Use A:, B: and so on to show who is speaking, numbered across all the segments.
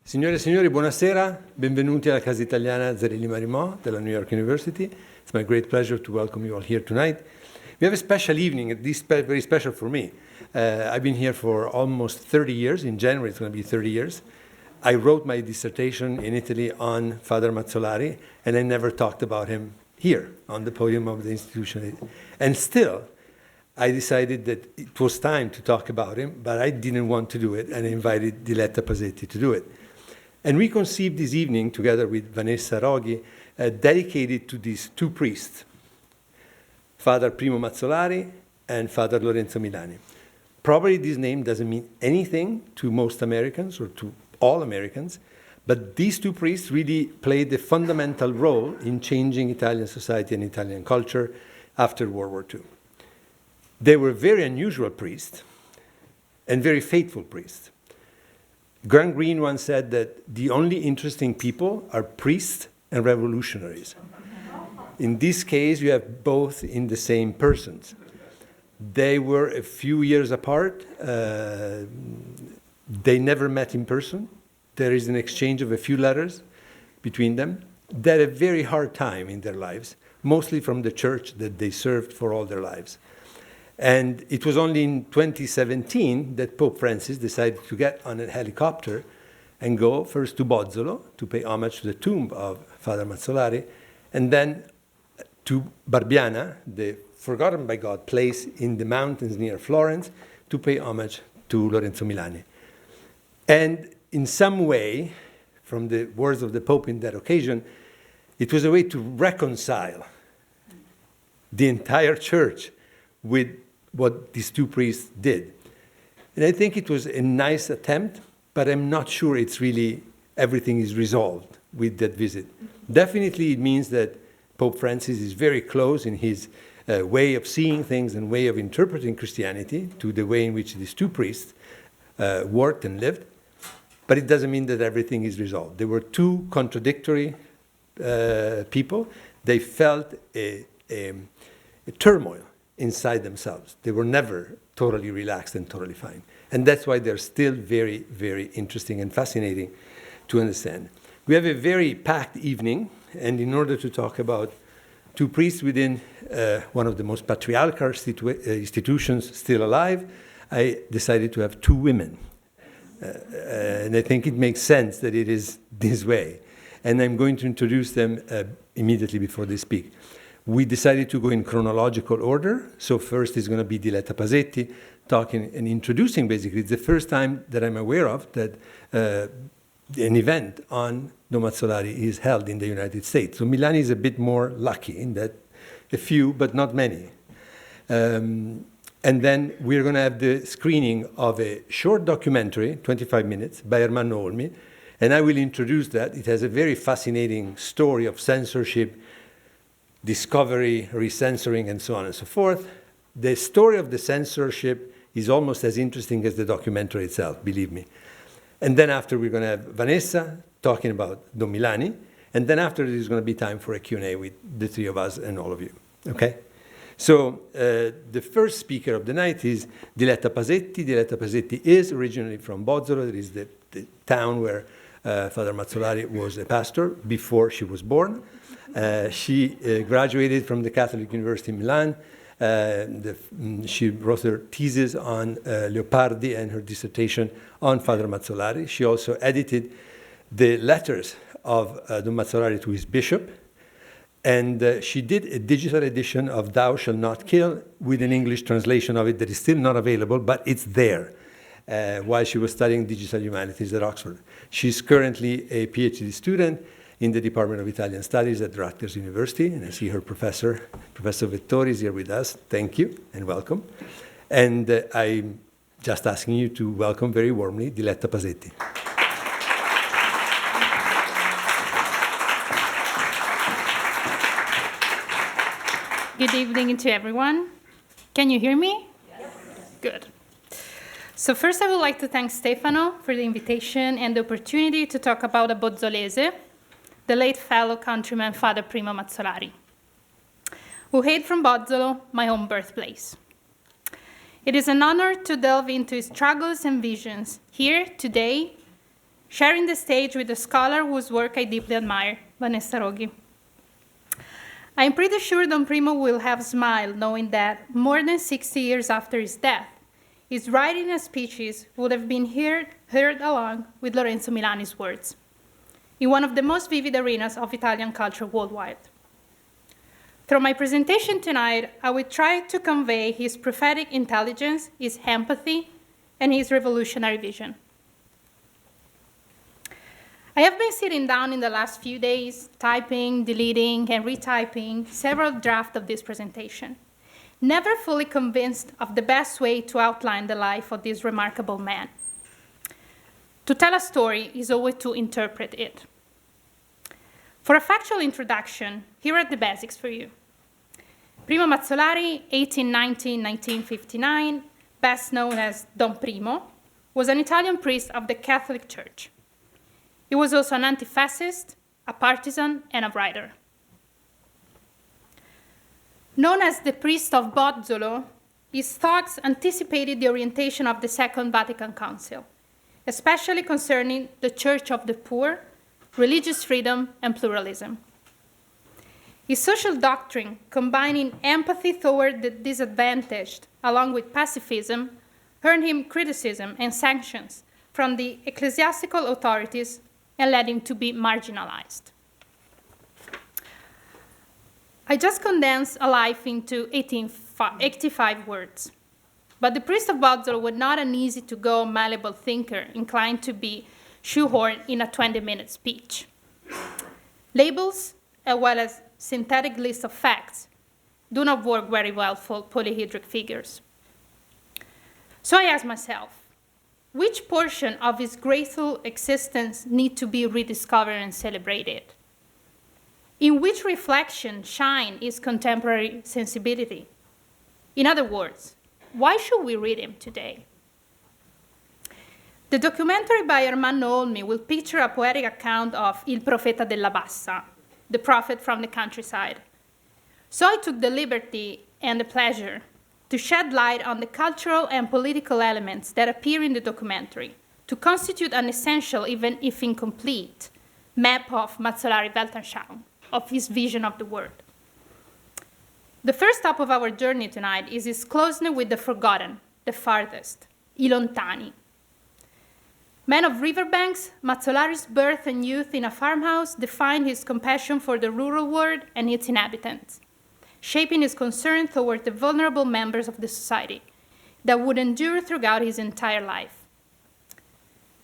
A: Signore e signori, buonasera. Benvenuti alla casa italiana zerilli-marimò della New York University. It's my great pleasure to welcome you all here tonight. We have a special evening, at least very special for me. I've been here for almost 30 years. In January, it's going to be 30 years. I wrote my dissertation in Italy on Father Mazzolari, and I never talked about him here on the podium of the institution. And still, I decided that it was time to talk about him, but I didn't want to do it, and I invited Diletta Pasetti to do it. And we conceived this evening, together with Vanessa Roghi, dedicated to these two priests, Father Primo Mazzolari and Father Lorenzo Milani. Probably this name doesn't mean anything to most Americans or to all Americans, but these two priests really played a fundamental role in changing Italian society and Italian culture after World War II. They were very unusual priests and very faithful priests. Grant Green once said that the only interesting people are priests and revolutionaries. In this case, you have both in the same persons. They were a few years apart. They never met in person. There is an exchange of a few letters between them. They had a very hard time in their lives, mostly from the church that they served for all their lives. And it was only in 2017 that Pope Francis decided to get on a helicopter and go first to Bozzolo to pay homage to the tomb of Father Mazzolari, and then to Barbiana, the forgotten by God place in the mountains near Florence, to pay homage to Lorenzo Milani. And in some way, from the words of the Pope in that occasion, it was a way to reconcile the entire church with what these two priests did. And I think it was a nice attempt, but I'm not sure it's really everything is resolved with that visit. Definitely it means that Pope Francis is very close in his way of seeing things and way of interpreting Christianity to the way in which these two priests worked and lived, but it doesn't mean that everything is resolved. They were two contradictory people. They felt a turmoil inside themselves. They were never totally relaxed and totally fine. And that's why they're still very, very interesting and fascinating to understand. We have a very packed evening, and in order to talk about two priests within one of the most patriarchal institutions still alive, I decided to have two women. And I think it makes sense that it is this way. And I'm going to introduce them immediately before they speak. We decided to go in chronological order. So first is going to be Diletta Pasetti talking and introducing, basically. It's the first time that I'm aware of that an event on Don Mazzolari is held in the United States. So Milani is a bit more lucky in that a few, but not many. And then we're going to have the screening of a short documentary, 25 minutes, by Ermanno Olmi. And I will introduce that. It has a very fascinating story of censorship, discovery, recensoring, and so on and so forth. The story of the censorship is almost as interesting as the documentary itself, believe me. And then after, we're going to have Vanessa talking about Don Milani, and then after, there's going to be time for a Q&A with the three of us and all of you, okay? So the first speaker of the night is Diletta Pasetti. Diletta Pasetti is originally from Bozzolo. That is the town where Father Mazzolari was a pastor before she was born. She graduated from the Catholic University in Milan. She wrote her thesis on Leopardi and her dissertation on Father Mazzolari. She also edited the letters of Don Mazzolari to his bishop. And she did a digital edition of Thou Shalt Not Kill with an English translation of it that is still not available, but it's there while she was studying digital humanities at Oxford. She's currently a PhD student in the Department of Italian Studies at Rutgers University, and I see her professor, Professor Vettori, is here with us. Thank you and welcome. And I'm just asking you to welcome very warmly Diletta Pasetti.
B: Good evening to everyone. Can you hear me? Yes. Good. So first I would like to thank Stefano for the invitation and the opportunity to talk about a Bozzolese, the late fellow countryman Father Primo Mazzolari, who hailed from Bozzolo, my home birthplace. It is an honor to delve into his struggles and visions here today sharing the stage with a scholar whose work I deeply admire, Vanessa Roghi. I'm pretty sure Don Primo will have smiled knowing that more than 60 years after his death, his writing and speeches would have been heard along with Lorenzo Milani's words in one of the most vivid arenas of Italian culture worldwide. Through my presentation tonight, I will try to convey his prophetic intelligence, his empathy, and his revolutionary vision. I have been sitting down in the last few days, typing, deleting, and retyping several drafts of this presentation, never fully convinced of the best way to outline the life of this remarkable man. To tell a story is always to interpret it. For a factual introduction, here are the basics for you. Primo Mazzolari, 1890-1959, best known as Don Primo, was an Italian priest of the Catholic Church. He was also an anti-fascist, a partisan, and a writer. Known as the priest of Bozzolo, his thoughts anticipated the orientation of the Second Vatican Council, especially concerning the Church of the Poor, religious freedom, and pluralism. His social doctrine, combining empathy toward the disadvantaged along with pacifism, earned him criticism and sanctions from the ecclesiastical authorities and led him to be marginalized. I just condensed a life into 85 words. But the priest of Bozzolo was not an easy-to-go, malleable thinker inclined to be shoehorned in a 20-minute speech. Labels, as well as synthetic lists of facts, do not work very well for polyhedric figures. So I asked myself, which portion of his graceful existence need to be rediscovered and celebrated? In which reflection shine his contemporary sensibility? In other words, why should we read him today? The documentary by Ermanno Olmi will picture a poetic account of Il Profeta della Bassa, the prophet from the countryside. So I took the liberty and the pleasure to shed light on the cultural and political elements that appear in the documentary, to constitute an essential, even if incomplete, map of Mazzolari Weltanschauung, of his vision of the world. The first stop of our journey tonight is his closeness with the forgotten, the farthest, I lontani. Man of riverbanks, Mazzolari's birth and youth in a farmhouse defined his compassion for the rural world and its inhabitants, shaping his concern toward the vulnerable members of the society that would endure throughout his entire life.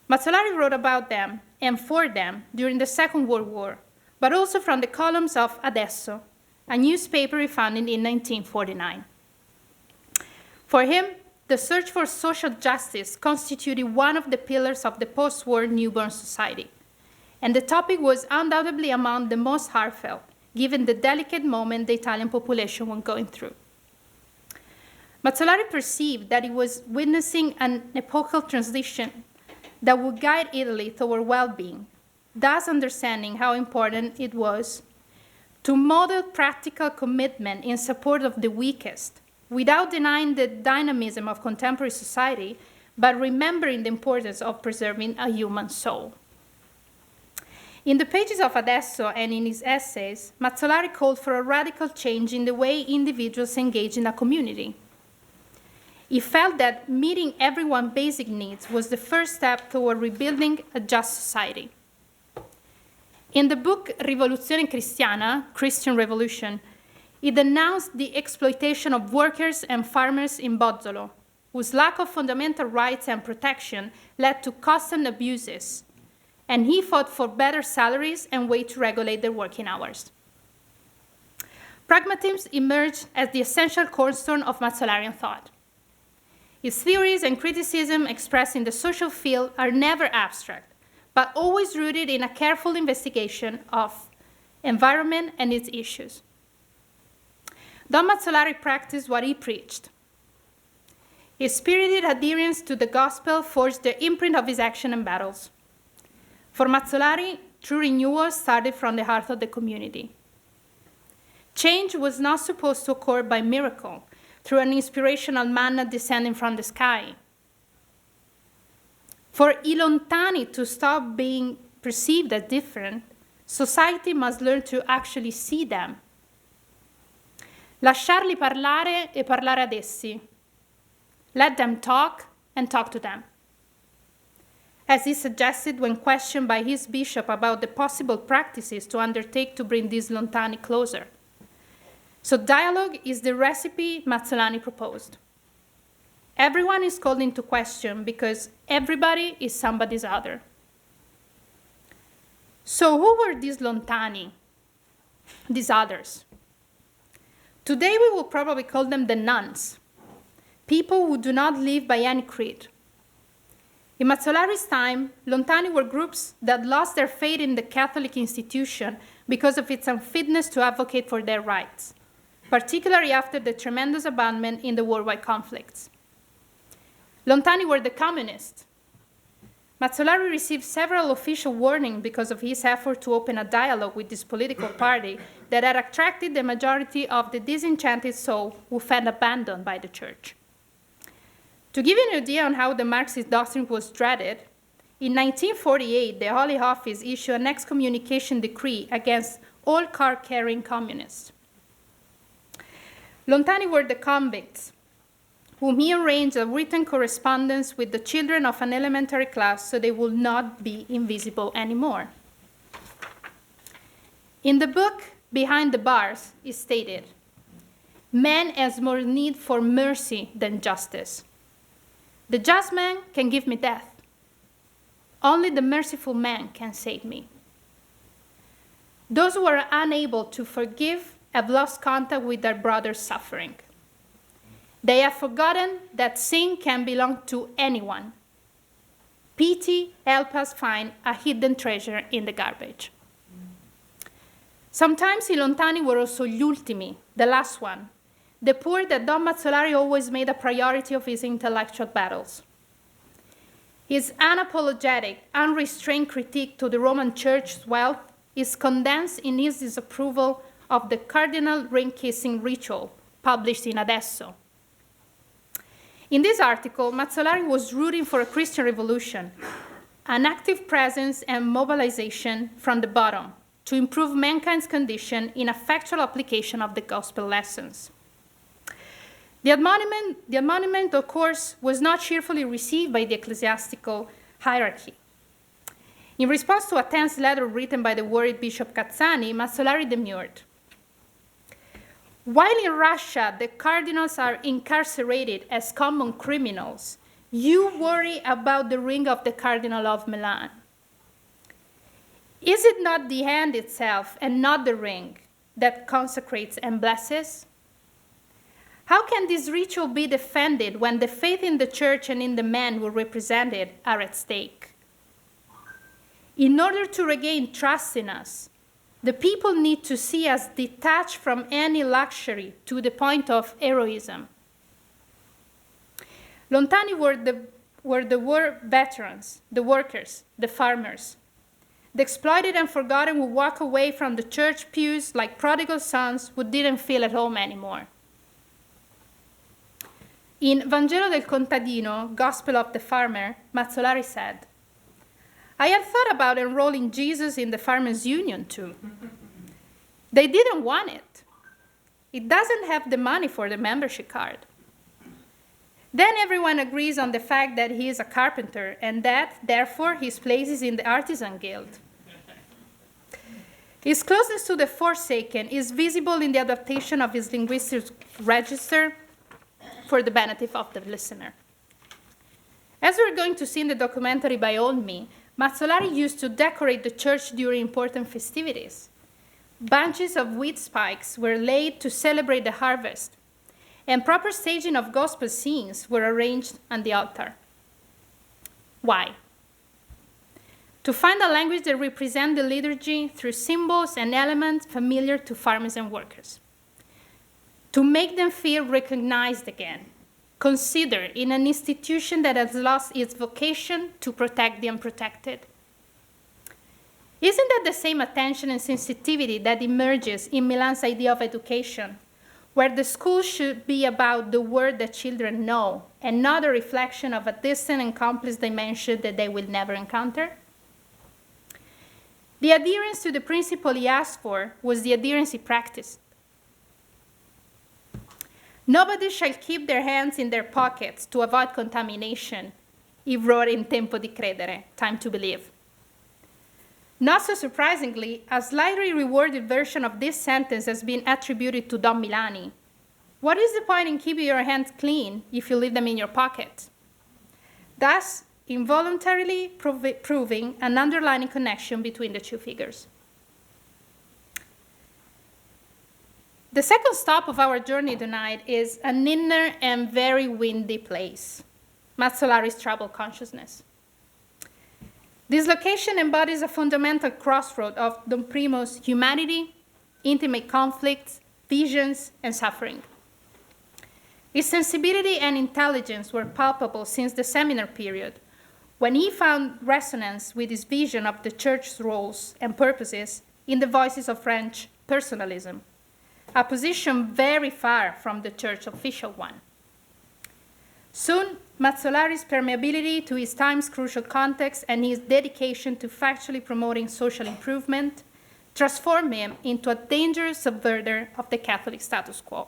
B: Mazzolari wrote about them and for them during the Second World War, but also from the columns of Adesso, a newspaper he founded in 1949. For him, the search for social justice constituted one of the pillars of the post-war newborn society, and the topic was undoubtedly among the most heartfelt, given the delicate moment the Italian population was going through. Mazzolari perceived that he was witnessing an epochal transition that would guide Italy toward well-being, thus understanding how important it was to model practical commitment in support of the weakest, without denying the dynamism of contemporary society, but remembering the importance of preserving a human soul. In the pages of Adesso and in his essays, Mazzolari called for a radical change in the way individuals engage in a community. He felt that meeting everyone's basic needs was the first step toward rebuilding a just society. In the book Rivoluzione Cristiana, Christian Revolution, he denounced the exploitation of workers and farmers in Bozzolo, whose lack of fundamental rights and protection led to constant abuses, and he fought for better salaries and ways to regulate their working hours. Pragmatism emerged as the essential cornerstone of Mazzolarian thought. His theories and criticism expressed in the social field are never abstract, but always rooted in a careful investigation of environment and its issues. Don Mazzolari practiced what he preached. His spirited adherence to the gospel forged the imprint of his action and battles. For Mazzolari, true renewal started from the heart of the community. Change was not supposed to occur by miracle, through an inspirational manna descending from the sky. For i lontani to stop being perceived as different, society must learn to actually see them. Lasciarli parlare e parlare ad essi. Let them talk and talk to them. As he suggested when questioned by his bishop about the possible practices to undertake to bring these lontani closer. So dialogue is the recipe Mazzolani proposed. Everyone is called into question because everybody is somebody's other. So who were these lontani, these others? Today we will probably call them the nuns, people who do not live by any creed. In Mazzolari's time, lontani were groups that lost their faith in the Catholic institution because of its unfitness to advocate for their rights, particularly after the tremendous abandonment in the worldwide conflicts. Lontani were the communists. Mazzolari received several official warnings because of his effort to open a dialogue with this political party that had attracted the majority of the disenchanted soul who felt abandoned by the church. To give you an idea on how the Marxist doctrine was dreaded, in 1948, the Holy Office issued an excommunication decree against all card-carrying communists. Lontani were the convicts, whom he arranged a written correspondence with the children of an elementary class so they would not be invisible anymore. In the book Behind the Bars, it stated, "Man has more need for mercy than justice. The just man can give me death. Only the merciful man can save me. Those who are unable to forgive have lost contact with their brother's suffering. They have forgotten that sin can belong to anyone. Pity helps us find a hidden treasure in the garbage." Sometimes i lontani were also gli ultimi, the last one, the poor that Don Mazzolari always made a priority of his intellectual battles. His unapologetic, unrestrained critique to the Roman Church's wealth is condensed in his disapproval of the cardinal ring-kissing ritual, published in Adesso. In this article, Mazzolari was rooting for a Christian revolution, an active presence and mobilization from the bottom to improve mankind's condition in a factual application of the gospel lessons. The admoniment, of course, was not cheerfully received by the ecclesiastical hierarchy. In response to a tense letter written by the worried Bishop Cazzani, Mazzolari demurred. "While in Russia the cardinals are incarcerated as common criminals, you worry about the ring of the Cardinal of Milan. Is it not the hand itself and not the ring that consecrates and blesses? How can this ritual be defended when the faith in the church and in the men who represent it are at stake? In order to regain trust in us, the people need to see us detached from any luxury to the point of heroism." Lontani were the war veterans, the workers, the farmers, the exploited and forgotten who walk away from the church pews like prodigal sons who didn't feel at home anymore. In Vangelo del Contadino, Gospel of the Farmer, Mazzolari said, "I had thought about enrolling Jesus in the Farmers' Union too. They didn't want it. It doesn't have the money for the membership card. Then everyone agrees on the fact that he is a carpenter and that, therefore, his place is in the Artisan Guild." His closeness to the Forsaken is visible in the adaptation of his linguistic register for the benefit of the listener. As we're going to see in the documentary By All Me, Mazzolari used to decorate the church during important festivities. Bunches of wheat spikes were laid to celebrate the harvest, and proper staging of gospel scenes were arranged on the altar. Why? To find a language that represents the liturgy through symbols and elements familiar to farmers and workers. To make them feel recognized again, considered in an institution that has lost its vocation to protect the unprotected. Isn't that the same attention and sensitivity that emerges in Milan's idea of education, where the school should be about the word that children know and not a reflection of a distant and complex dimension that they will never encounter? The adherence to the principle he asked for was the adherence he practiced. Nobody shall keep their hands in their pockets to avoid contamination, he wrote in Tempo di Credere, Time to Believe. Not so surprisingly, a slightly reworded version of this sentence has been attributed to Don Milani. What is the point in keeping your hands clean if you leave them in your pocket? Thus, involuntarily proving an underlying connection between the two figures. The second stop of our journey tonight is an inner and very windy place, Mazzolari's troubled consciousness. This location embodies a fundamental crossroad of Don Primo's humanity, intimate conflicts, visions, and suffering. His sensibility and intelligence were palpable since the seminar period, when he found resonance with his vision of the church's roles and purposes in the voices of French personalism, a position very far from the church's official one. Soon, Mazzolari's permeability to his time's crucial context and his dedication to factually promoting social improvement transformed him into a dangerous subverter of the Catholic status quo.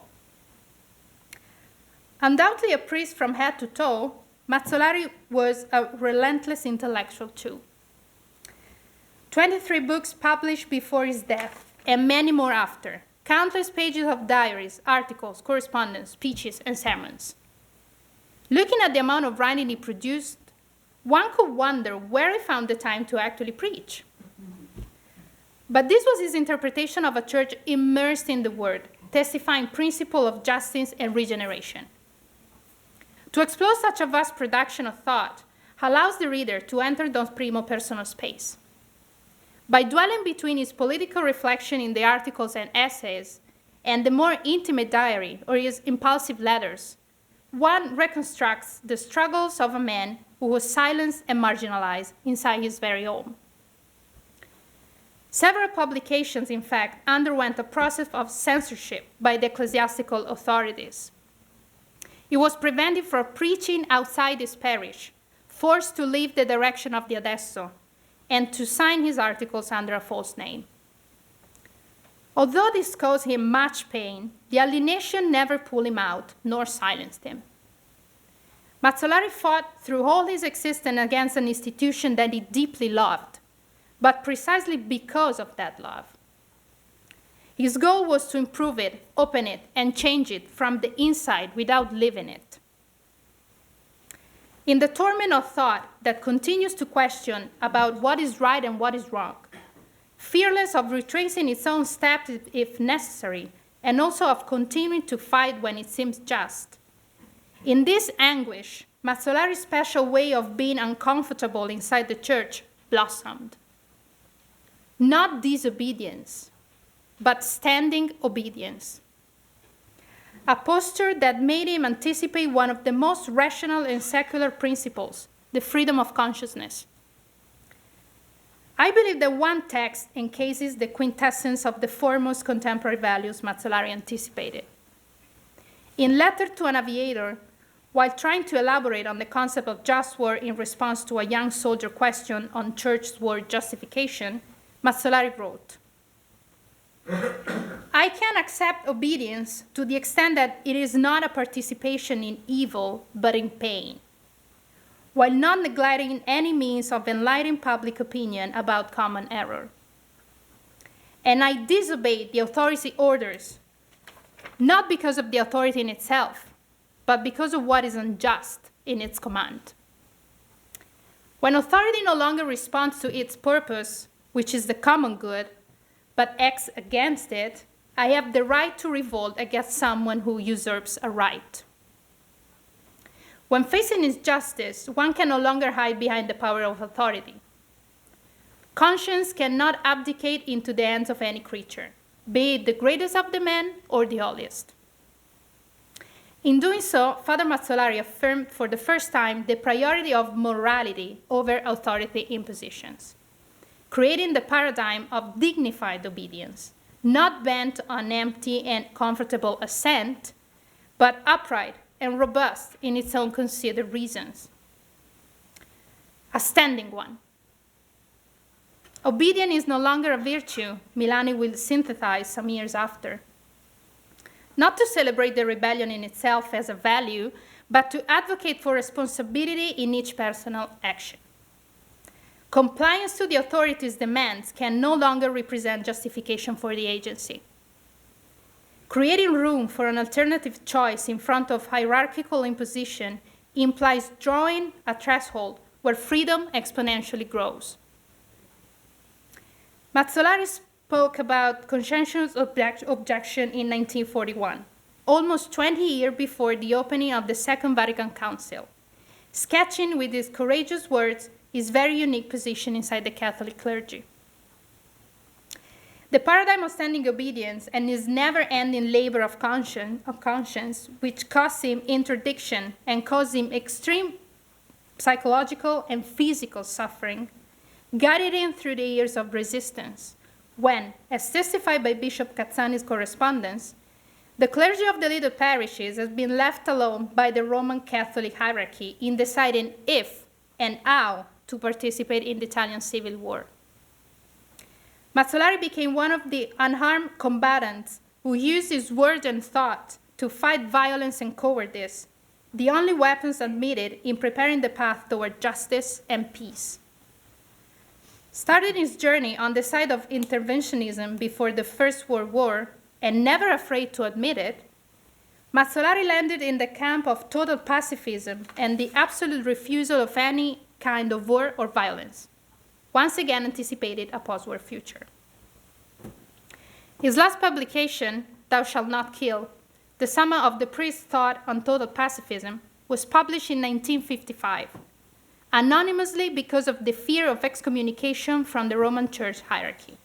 B: Undoubtedly a priest from head to toe, Mazzolari was a relentless intellectual too. 23 books published before his death, and many more after, countless pages of diaries, articles, correspondence, speeches, and sermons. Looking at the amount of writing he produced, one could wonder where he found the time to actually preach. But this was his interpretation of a church immersed in the Word, testifying principle of justice and regeneration. To explore such a vast production of thought allows the reader to enter Don Primo's personal space. By dwelling between his political reflection in the articles and essays and the more intimate diary or his impulsive letters, one reconstructs the struggles of a man who was silenced and marginalized inside his very home. Several publications, in fact, underwent a process of censorship by the ecclesiastical authorities. He was prevented from preaching outside his parish, forced to leave the direction of the Adesso, and to sign his articles under a false name. Although this caused him much pain, the alienation never pulled him out nor silenced him. Mazzolari fought through all his existence against an institution that he deeply loved, but precisely because of that love. His goal was to improve it, open it, and change it from the inside without living it. In the torment of thought that continues to question about what is right and what is wrong, fearless of retracing its own steps if necessary, and also of continuing to fight when it seems just. In this anguish, Mazzolari's special way of being uncomfortable inside the church blossomed. Not disobedience, but standing obedience. A posture that made him anticipate one of the most rational and secular principles, the freedom of consciousness. I believe that one text encases the quintessence of the foremost contemporary values Mazzolari anticipated. In Letter to an Aviator, while trying to elaborate on the concept of just war in response to a young soldier question on church war justification, Mazzolari wrote, I can accept obedience to the extent that it is not a participation in evil, but in pain, while not neglecting any means of enlightening public opinion about common error. And I disobeyed the authority orders, not because of the authority in itself, but because of what is unjust in its command. When authority no longer responds to its purpose, which is the common good, but acts against it, I have the right to revolt against someone who usurps a right. When facing injustice, one can no longer hide behind the power of authority. Conscience cannot abdicate into the hands of any creature, be it the greatest of the men or the holiest. In doing so, Father Mazzolari affirmed for the first time the priority of morality over authority impositions, creating the paradigm of dignified obedience, not bent on empty and comfortable assent, but upright and robust in its own considered reasons. A standing one. Obedience is no longer a virtue, Milani will synthesize some years after. Not to celebrate the rebellion in itself as a value, but to advocate for responsibility in each personal action. Compliance to the authorities' demands can no longer represent justification for the agency. Creating room for an alternative choice in front of hierarchical imposition implies drawing a threshold where freedom exponentially grows. Mazzolari spoke about conscientious objection in 1941, almost 20 years before the opening of the Second Vatican Council, sketching with his courageous words his very unique position inside the Catholic clergy. The paradigm of standing obedience and his never-ending labor of conscience, which cost him interdiction and caused him extreme psychological and physical suffering, guided him through the years of resistance, when, as testified by Bishop Cazzani's correspondence, the clergy of the little parishes has been left alone by the Roman Catholic hierarchy in deciding if and how to participate in the Italian Civil War. Mazzolari became one of the unarmed combatants who used his word and thought to fight violence and cowardice, the only weapons admitted in preparing the path toward justice and peace. Starting his journey on the side of interventionism before the First World War, and never afraid to admit it, Mazzolari landed in the camp of total pacifism and the absolute refusal of any kind of war or violence, once again anticipated a post-war future. His last publication, Thou Shalt Not Kill, the summa of the priest's thought on total pacifism, was published in 1955, anonymously because of the fear of excommunication from the Roman Church hierarchy.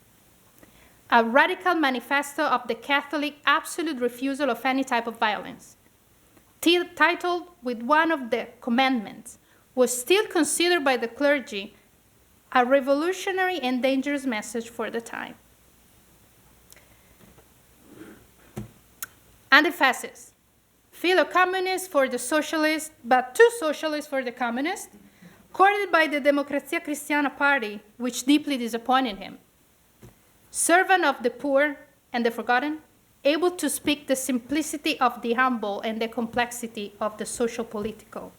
B: A radical manifesto of the Catholic absolute refusal of any type of violence, titled with one of the commandments, was still considered by the clergy a revolutionary and dangerous message for the time. And the fascists, philo-communists for the socialists, but too socialist for the communists, courted by the Democrazia Cristiana party, which deeply disappointed him. Servant of the poor and the forgotten, able to speak the simplicity of the humble and the complexity of the social political.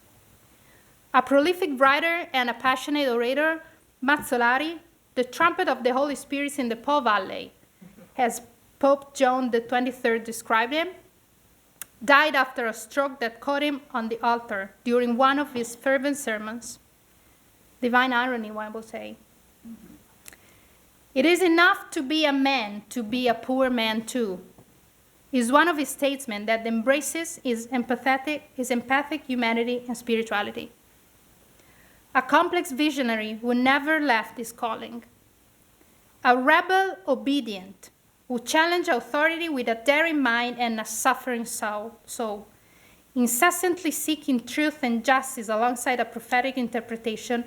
B: A prolific writer and a passionate orator, Mazzolari, the trumpet of the Holy Spirit in the Po Valley, as Pope John XXIII described him, died after a stroke that caught him on the altar during one of his fervent sermons. Divine irony, one will say. It is enough to be a man to be a poor man too, is one of his statesmen that embraces his empathic humanity and spirituality. A complex visionary who never left his calling. A rebel obedient who challenged authority with a daring mind and a suffering soul, incessantly seeking truth and justice alongside a prophetic interpretation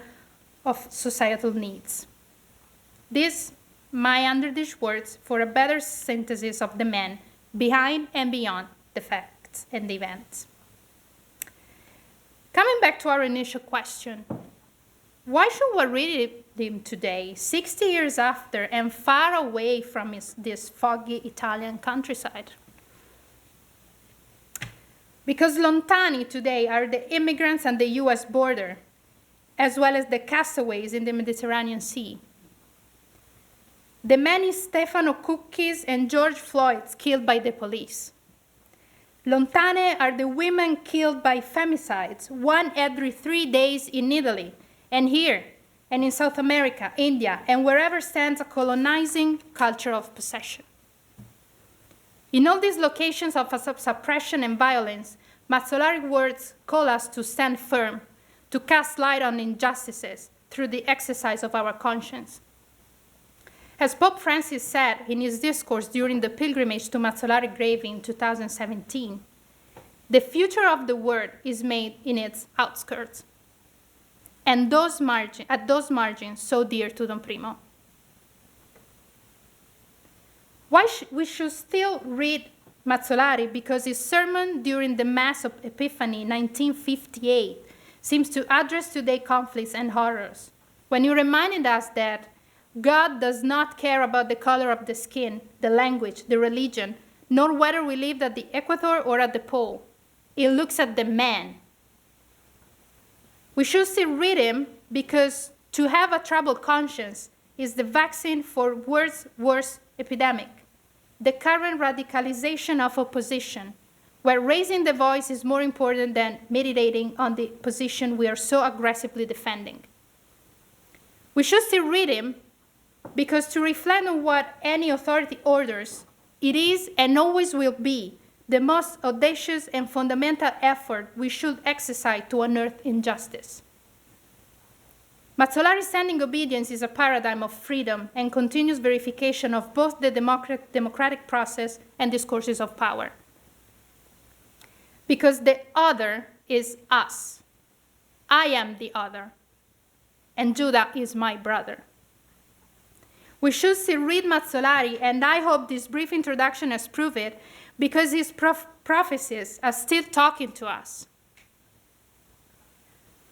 B: of societal needs. These, my underdish words for a better synthesis of the man behind and beyond the facts and the events. Coming back to our initial question, why should we read him today, 60 years after and far away from this foggy Italian countryside? Because lontani today are the immigrants on the US border, as well as the castaways in the Mediterranean Sea. The many Stefano Cuccis and George Floyds killed by the police. Lontane are the women killed by femicides, one every 3 days in Italy, and here, and in South America, India, and wherever stands a colonizing culture of possession. In all these locations of suppression and violence, Mazzolari's words call us to stand firm, to cast light on injustices through the exercise of our conscience. As Pope Francis said in his discourse during the pilgrimage to Mazzolari grave in 2017, the future of the world is made in its outskirts, and at those margins so dear to Don Primo. we should still read Mazzolari because his sermon during the Mass of Epiphany, 1958, seems to address today's conflicts and horrors, when he reminded us that God does not care about the color of the skin, the language, the religion, nor whether we lived at the equator or at the pole. He looks at the man. We should still read him because to have a troubled conscience is the vaccine for worse epidemic, the current radicalization of opposition, where raising the voice is more important than meditating on the position we are so aggressively defending. We should still read him because to reflect on what any authority orders, it is and always will be the most audacious and fundamental effort we should exercise to unearth injustice. Mazzolari's standing obedience is a paradigm of freedom and continuous verification of both the democratic process and discourses of power. Because the other is us. I am the other, and Judah is my brother. We should still read Mazzolari, and I hope this brief introduction has proved it, because his prophecies are still talking to us.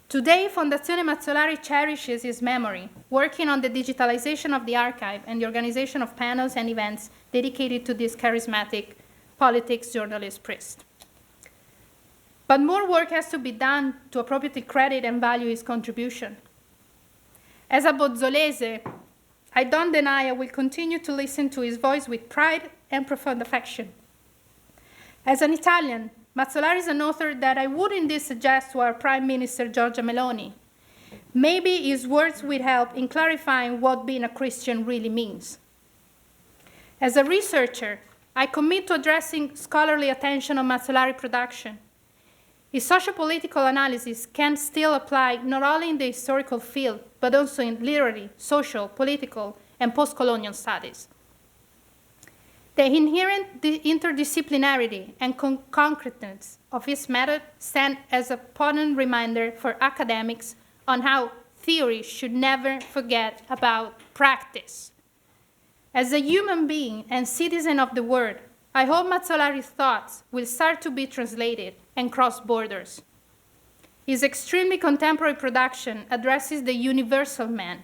B: Today, Fondazione Mazzolari cherishes his memory, working on the digitalization of the archive and the organization of panels and events dedicated to this charismatic politics journalist priest. But more work has to be done to appropriately credit and value his contribution. As a Bozzolese, I don't deny I will continue to listen to his voice with pride and profound affection. As an Italian, Mazzolari is an author that I would indeed suggest to our Prime Minister Giorgia Meloni. Maybe his words will help in clarifying what being a Christian really means. As a researcher, I commit to addressing scholarly attention on Mazzolari production. His socio-political analysis can still apply not only in the historical field, but also in literary, social, political, and post-colonial studies. The inherent interdisciplinarity and concreteness of his method stand as a potent reminder for academics on how theory should never forget about practice. As a human being and citizen of the world, I hope Mazzolari's thoughts will start to be translated and cross borders. His extremely contemporary production addresses the universal man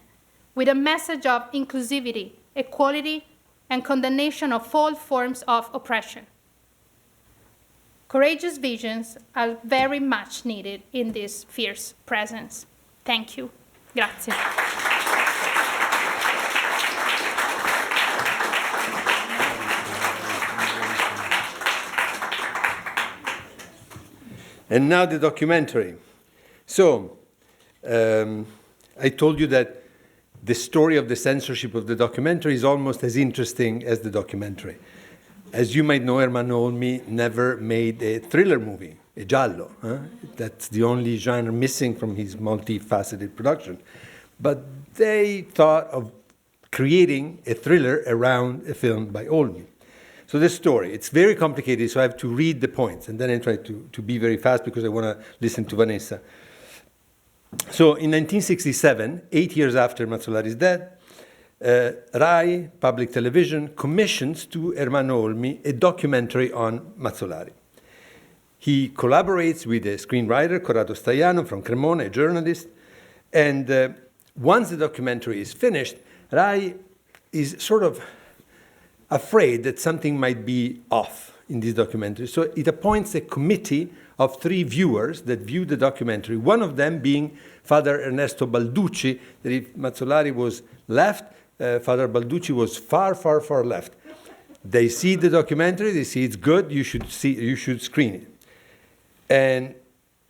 B: with a message of inclusivity, equality, and condemnation of all forms of oppression. Courageous visions are very much needed in this fierce presence. Thank you. Grazie.
A: And now the documentary. So, I told you that the story of the censorship of the documentary is almost as interesting as the documentary. As you might know, Ermanno Olmi never made a thriller movie, a giallo. That's the only genre missing from his multifaceted production. But they thought of creating a thriller around a film by Olmi. So this story, it's very complicated, so I have to read the points, and then I try to be very fast because I want to listen to Vanessa. So in 1967, 8 years after Mazzolari's death, Rai, public television, commissions to Ermanno Olmi a documentary on Mazzolari. He collaborates with a screenwriter, Corrado Staiano, from Cremona, a journalist, and once the documentary is finished, Rai is sort of afraid that something might be off in this documentary. So it appoints a committee of 3 viewers that view the documentary, one of them being Father Ernesto Balducci, that if Mazzolari was left, Father Balducci was far, far, far left. They see the documentary, they see it's good, you should screen it. And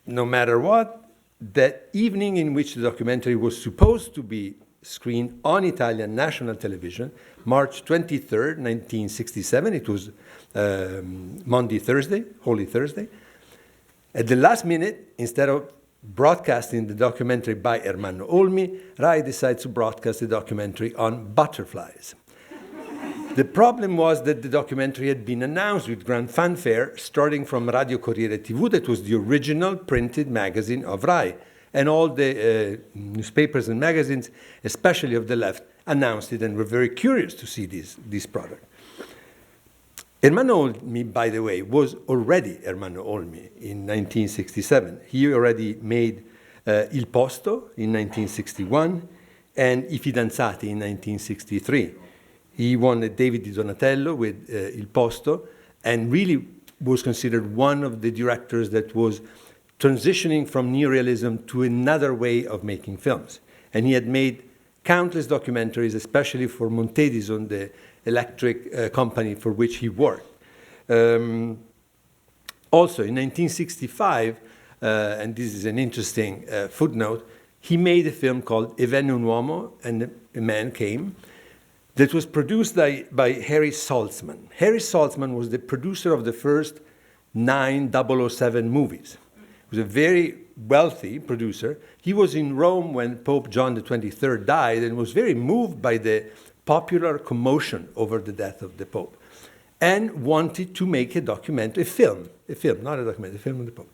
A: no matter what, that evening in which the documentary was supposed to be screened on Italian national television, March 23rd, 1967. It was Thursday, Holy Thursday. At the last minute, instead of broadcasting the documentary by Ermanno Olmi, Rai decides to broadcast the documentary on butterflies. The problem was that the documentary had been announced with grand fanfare, starting from Radio Corriere TV, that was the original printed magazine of Rai. And all the newspapers and magazines, especially of the left, announced it and were very curious to see this product. Ermanno Olmi, by the way, was already Ermanno Olmi in 1967. He already made Il Posto in 1961 and I Fidanzati in 1963. He won a David di Donatello with Il Posto and really was considered one of the directors that was transitioning from neorealism to another way of making films. And he had made countless documentaries, especially for Montedison, the electric company for which he worked. Also, in 1965, and this is an interesting footnote, he made a film called E venne un uomo, and a man came, that was produced by Harry Saltzman. Harry Saltzman was the producer of the first 9 007 movies. He was a very wealthy producer. He was in Rome when Pope John XXIII died and was very moved by the popular commotion over the death of the Pope and wanted to make a documentary, a film, not a documentary, a film on the Pope.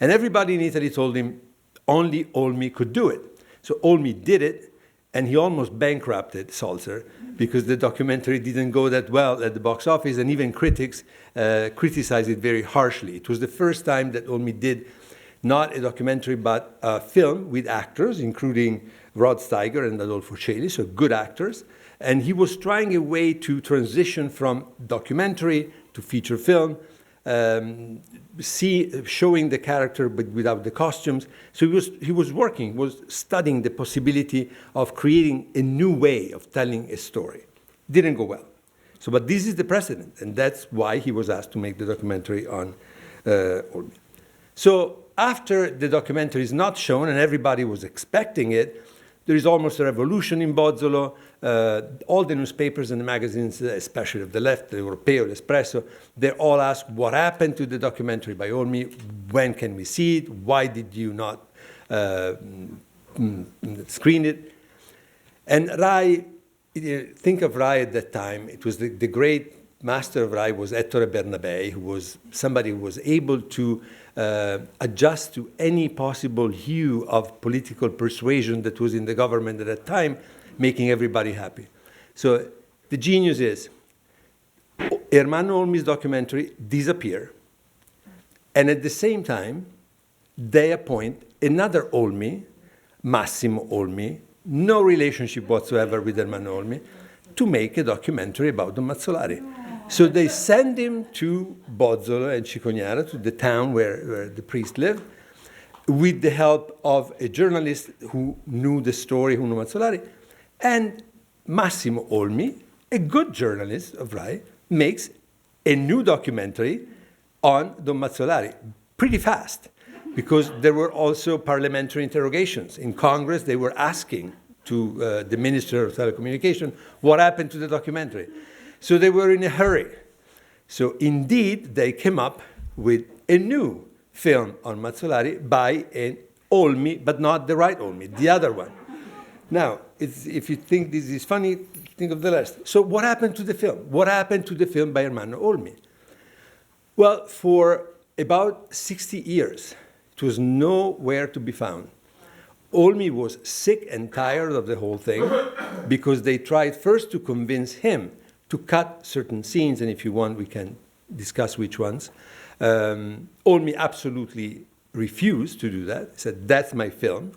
A: And everybody in Italy told him only Olmi could do it. So Olmi did it, and he almost bankrupted Salzer because the documentary didn't go that well at the box office, and even critics criticized it very harshly. It was the first time that Olmi did not a documentary, but a film with actors, including Rod Steiger and Adolfo Celi, so good actors. And he was trying a way to transition from documentary to feature film, showing the character but without the costumes. So he was studying the possibility of creating a new way of telling a story. Didn't go well. So, but this is the precedent, and that's why he was asked to make the documentary on Olmi. So after the documentary is not shown, and everybody was expecting it, there is almost a revolution in Bozzolo. All the newspapers and the magazines, especially of the left, the Europeo, l'Espresso, they all ask what happened to the documentary by Olmi, when can we see it, why did you not screen it? And Rai, think of Rai at that time, it was the great master of Rai was Ettore Bernabei, who was somebody who was able to adjust to any possible hue of political persuasion that was in the government at that time, making everybody happy. So the genius is, Ermanno Olmi's documentary disappear, and at the same time, they appoint another Olmi, Massimo Olmi, no relationship whatsoever with Ermanno Olmi, to make a documentary about Don Mazzolari. So they send him to Bozzolo and Cicognara, to the town where the priest lived, with the help of a journalist who knew the story, who knew Mazzolari, and Massimo Olmi, a good journalist of Rai, makes a new documentary on Don Mazzolari pretty fast, because there were also parliamentary interrogations. In Congress, they were asking to the Minister of Telecommunication what happened to the documentary. So they were in a hurry. So indeed, they came up with a new film on Mazzolari by an Olmi, but not the right Olmi, the other one. Now, if you think this is funny, think of the rest. So what happened to the film? What happened to the film by Ermanno Olmi? Well, for about 60 years, it was nowhere to be found. Olmi was sick and tired of the whole thing because they tried first to convince him to cut certain scenes, and if you want, we can discuss which ones. Olmi absolutely refused to do that. He said, that's my film,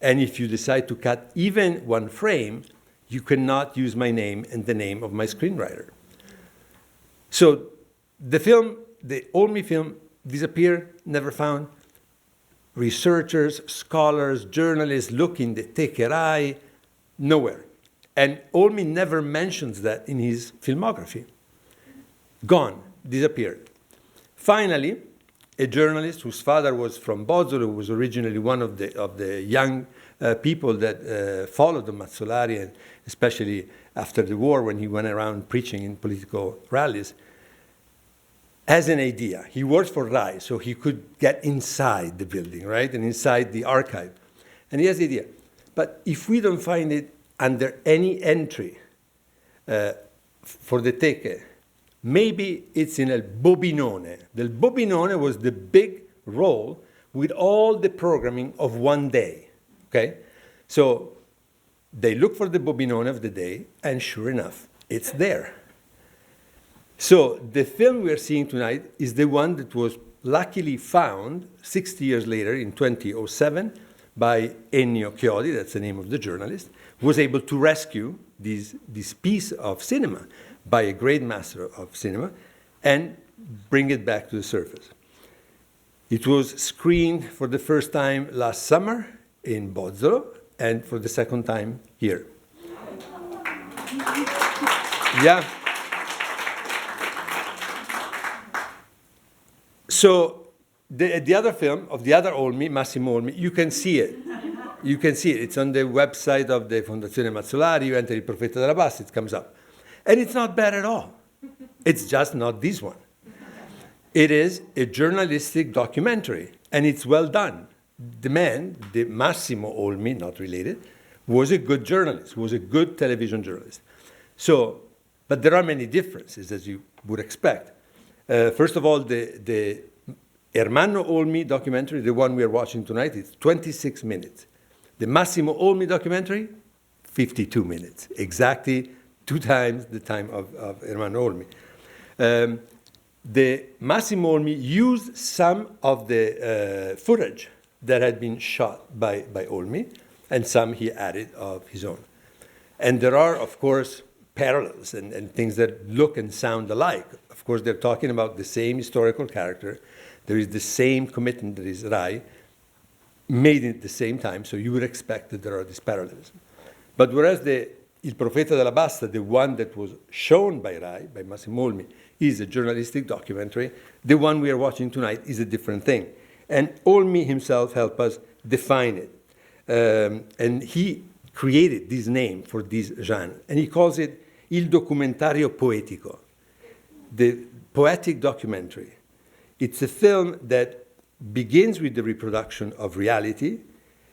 A: and if you decide to cut even one frame, you cannot use my name and the name of my screenwriter. So the film, the Olmi film, disappeared, never found. Researchers, scholars, journalists look in the Techerai, nowhere. And Olmi never mentions that in his filmography. Gone, disappeared. Finally, a journalist whose father was from Bozzolo, who was originally one of the young people that followed the Mazzolari, and especially after the war when he went around preaching in political rallies, has an idea. He worked for Rai, so he could get inside the building, right, and inside the archive. And he has the idea. But if we don't find it under any entry for the Teche, maybe it's in El Bobinone. The Bobinone was the big roll with all the programming of one day, okay? So they look for the Bobinone of the day, and sure enough, it's there. So the film we're seeing tonight is the one that was luckily found 60 years later in 2007 by Ennio Chiodi, that's the name of the journalist, was able to rescue this piece of cinema by a great master of cinema and bring it back to the surface. It was screened for the first time last summer in Bozzolo and for the second time here. Yeah. So the other film of the other Olmi, Massimo Olmi, you can see it. You can see it. It's on the website of the Fondazione Mazzolari. You enter Il Profeta della Bassa, it comes up. And it's not bad at all. It's just not this one. It is a journalistic documentary, and it's well done. The man, the Massimo Olmi, not related, was a good journalist, was a good television journalist. So, but there are many differences, as you would expect. First of all, the Ermanno Olmi documentary, the one we are watching tonight, is 26 minutes. The Massimo Olmi documentary, 52 minutes, exactly 2 times the time of Ermanno Olmi. The Massimo Olmi used some of the footage that had been shot by Olmi, and some he added of his own. And there are, of course, parallels and things that look and sound alike. Of course, they're talking about the same historical character. There is the same commitment that is Rai, made at the same time, so you would expect that there are these parallels. But whereas Il Profeta della Bassa, the one that was shown by Rai, by Massimo Olmi, is a journalistic documentary, the one we are watching tonight is a different thing. And Olmi himself helped us define it. And he created this name for this genre, and he calls it Il Documentario Poetico, the poetic documentary. It's a film that begins with the reproduction of reality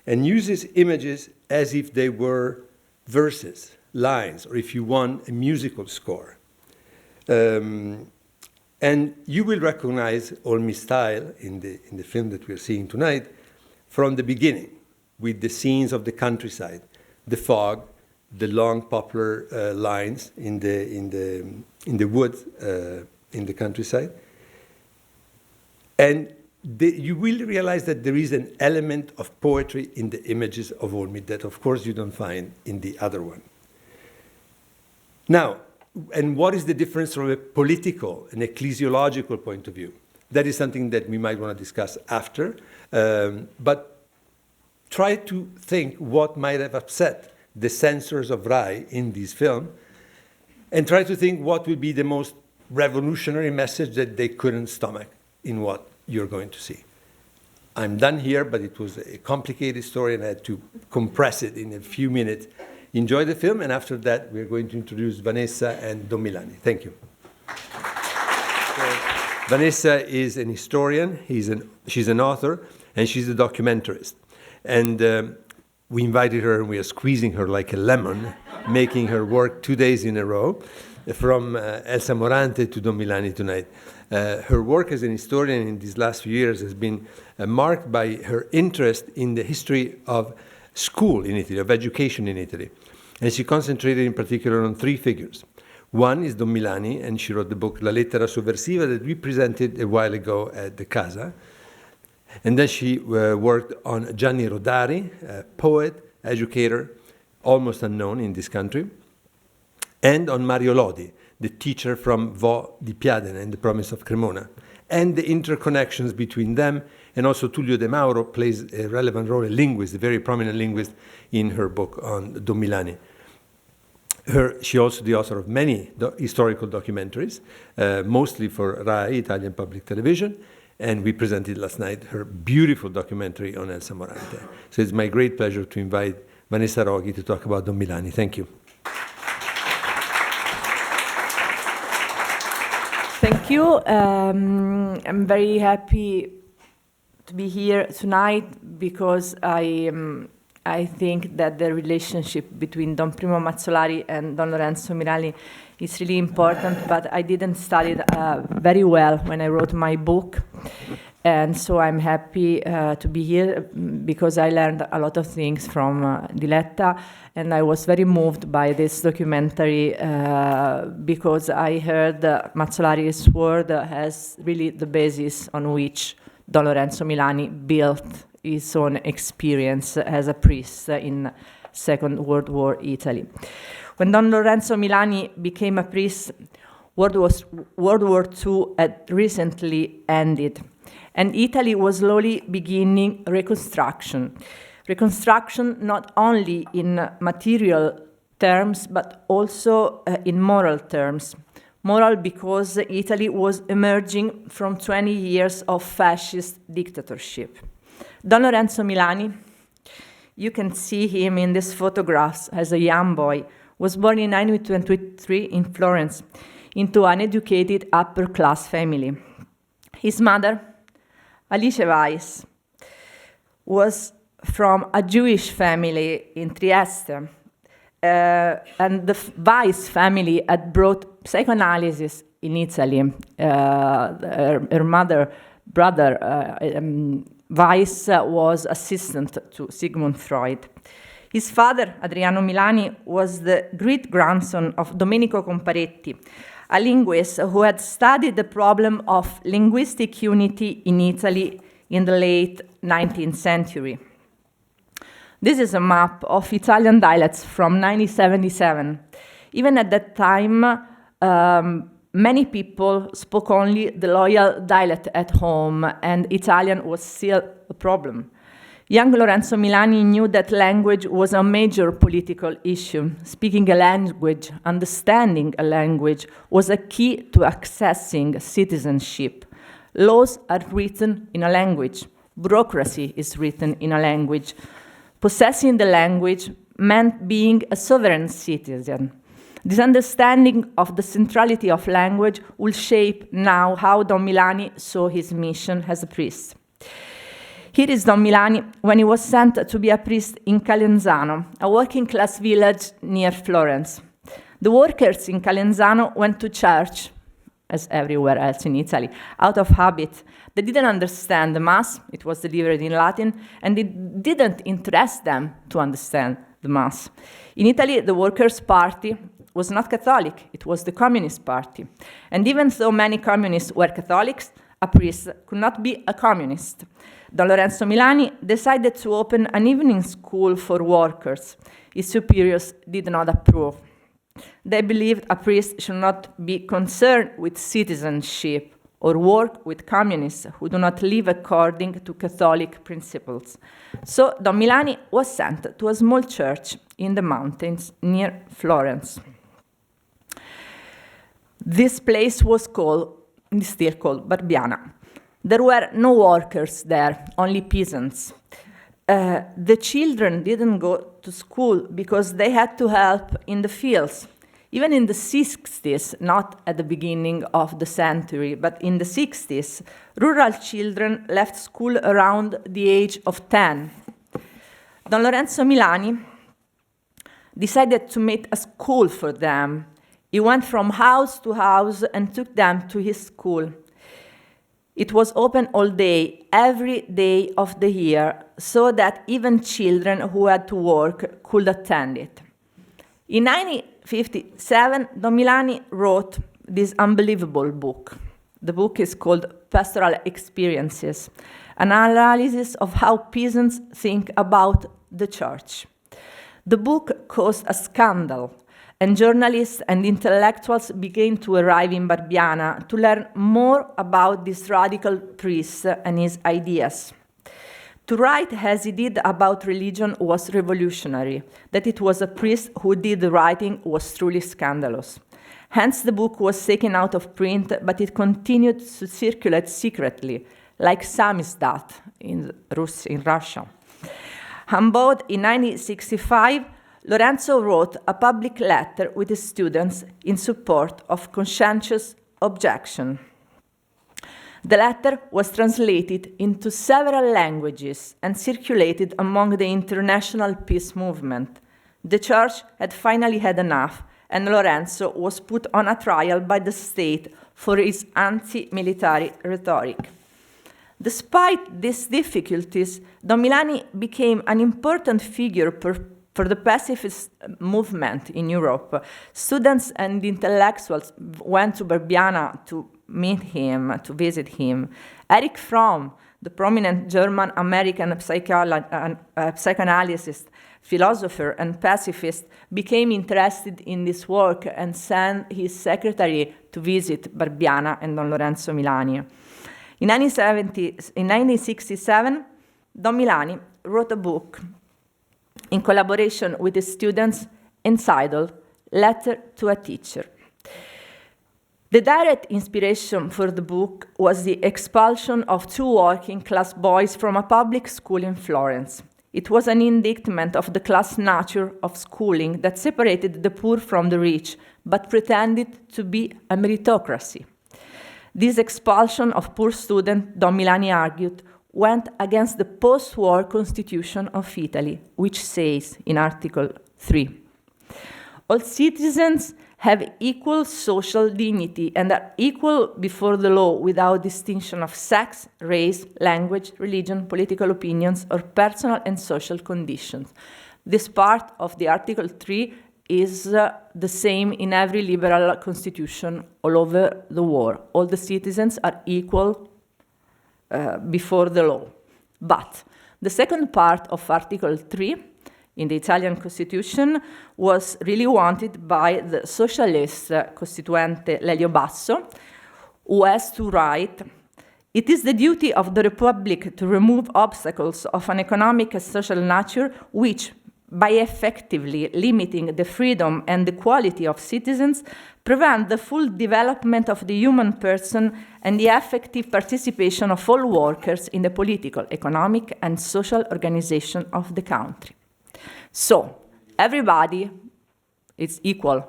A: and uses images as if they were verses, lines, or if you want, a musical score. And you will recognize Olmi's style in the film that we're seeing tonight from the beginning, with the scenes of the countryside, the fog, the long poplar lines in the woods in the countryside. And you will realize that there is an element of poetry in the images of Olmi that, of course, you don't find in the other one. Now, and what is the difference from a political and ecclesiological point of view? That is something that we might want to discuss after. But try to think what might have upset the censors of Rai in this film, and try to think what would be the most revolutionary message that they couldn't stomach in what you're going to see. I'm done here, but it was a complicated story, and I had to compress it in a few minutes. Enjoy the film, and after that, we're going to introduce Vanessa and Don Milani. Thank you. Vanessa is an historian, she's an author, and she's a documentarist. And we invited her, and we are squeezing her like a lemon, making her work 2 days in a row, from Elsa Morante to Don Milani tonight. Her work as an historian in these last few years has been marked by her interest in the history of school in Italy, of education in Italy. And she concentrated in particular on 3 figures. One is Don Milani, and she wrote the book La lettera sovversiva that we presented a while ago at the Casa. And then she worked on Gianni Rodari, a poet, educator, almost unknown in this country, and on Mario Lodi, the teacher from Vo di Piadene and the Promise of Cremona, and the interconnections between them. And also Tullio De Mauro plays a relevant role, a linguist, a very prominent linguist, in her book on Don Milani. She also the author of many historical documentaries, mostly for Rai, Italian public television, and we presented last night her beautiful documentary on Elsa Morante. So it's my great pleasure to invite Vanessa Roghi to talk about Don Milani. Thank you.
C: Thank you. I'm very happy to be here tonight because I think that the relationship between Don Primo Mazzolari and Don Lorenzo Milani is really important, but I didn't study it very well when I wrote my book. And so I'm happy to be here because I learned a lot of things from Diletta, and I was very moved by this documentary because I heard Mazzolari's word as really the basis on which Don Lorenzo Milani built his own experience as a priest in Second World War Italy. When Don Lorenzo Milani became a priest, World War II had recently ended, and Italy was slowly beginning reconstruction. Reconstruction not only in material terms, but also in moral terms. Moral because Italy was emerging from 20 years of fascist dictatorship. Don Lorenzo Milani, you can see him in these photographs as a young boy, was born in 1923 in Florence into an educated upper-class family. His mother, Alice Weiss, was from a Jewish family in Trieste, and the Weiss family had brought psychoanalysis in Italy. Her brother, Weiss, was assistant to Sigmund Freud. His father, Adriano Milani, was the great-grandson of Domenico Comparetti, a linguist who had studied the problem of linguistic unity in Italy in the late 19th century. This is a map of Italian dialects from 1977. Even at that time, many people spoke only the local dialect at home, and Italian was still a problem. Young Lorenzo Milani knew that language was a major political issue. Speaking a language, understanding a language, was a key to accessing citizenship. Laws are written in a language. Bureaucracy is written in a language. Possessing the language meant being a sovereign citizen. This understanding of the centrality of language will shape now how Don Milani saw his mission as a priest. Here is Don Milani when he was sent to be a priest in Calenzano, a working-class village near Florence. The workers in Calenzano went to church, as everywhere else in Italy, out of habit. They didn't understand the Mass, it was delivered in Latin, and it didn't interest them to understand the Mass. In Italy, the Workers' Party was not Catholic, it was the Communist Party. And even though many communists were Catholics, a priest could not be a communist. Don Lorenzo Milani decided to open an evening school for workers. His superiors did not approve. They believed a priest should not be concerned with citizenship or work with communists who do not live according to Catholic principles. So Don Milani was sent to a small church in the mountains near Florence. This place was still called Barbiana. There were no workers there, only peasants. The children didn't go to school because they had to help in the fields. Even in the 60s, not at the beginning of the century, but in the 60s, rural children left school around the age of 10. Don Lorenzo Milani decided to make a school for them. He went from house to house and took them to his school. It was open all day, every day of the year, so that even children who had to work could attend it. In 1957, Don Milani wrote this unbelievable book. The book is called Pastoral Experiences, an analysis of how peasants think about the church. The book caused a scandal, and journalists and intellectuals began to arrive in Barbiana to learn more about this radical priest and his ideas. To write as he did about religion was revolutionary. That it was a priest who did the writing was truly scandalous. Hence the book was taken out of print, but it continued to circulate secretly, like samizdat in Russia. Humbled in 1965, Lorenzo wrote a public letter with his students in support of conscientious objection. The letter was translated into several languages and circulated among the international peace movement. The church had finally had enough, and Lorenzo was put on a trial by the state for his anti-military rhetoric. Despite these difficulties, Don Milani became an important figure for the pacifist movement in Europe. Students and intellectuals went to Barbiana to meet him, to visit him. Erich Fromm, the prominent German-American psychoanalyst, philosopher, and pacifist, became interested in this work and sent his secretary to visit Barbiana and Don Lorenzo Milani. In 1967, Don Milani wrote a book in collaboration with his students entitled Letter to a Teacher. The direct inspiration for the book was the expulsion of 2 working-class boys from a public school in Florence. It was an indictment of the class nature of schooling that separated the poor from the rich, but pretended to be a meritocracy. This expulsion of poor students, Don Milani argued, went against the post-war constitution of Italy, which says in Article 3, all citizens have equal social dignity and are equal before the law without distinction of sex, race, language, religion, political opinions, or personal and social conditions. This part of the Article 3 is the same in every liberal constitution all over the world. All the citizens are equal before the law. But the second part of Article 3 in the Italian Constitution was really wanted by the socialist Costituente Lelio Basso, who has to write, it is the duty of the Republic to remove obstacles of an economic and social nature which, by effectively limiting the freedom and equality of citizens, prevent the full development of the human person and the effective participation of all workers in the political, economic, and social organization of the country. So, everybody is equal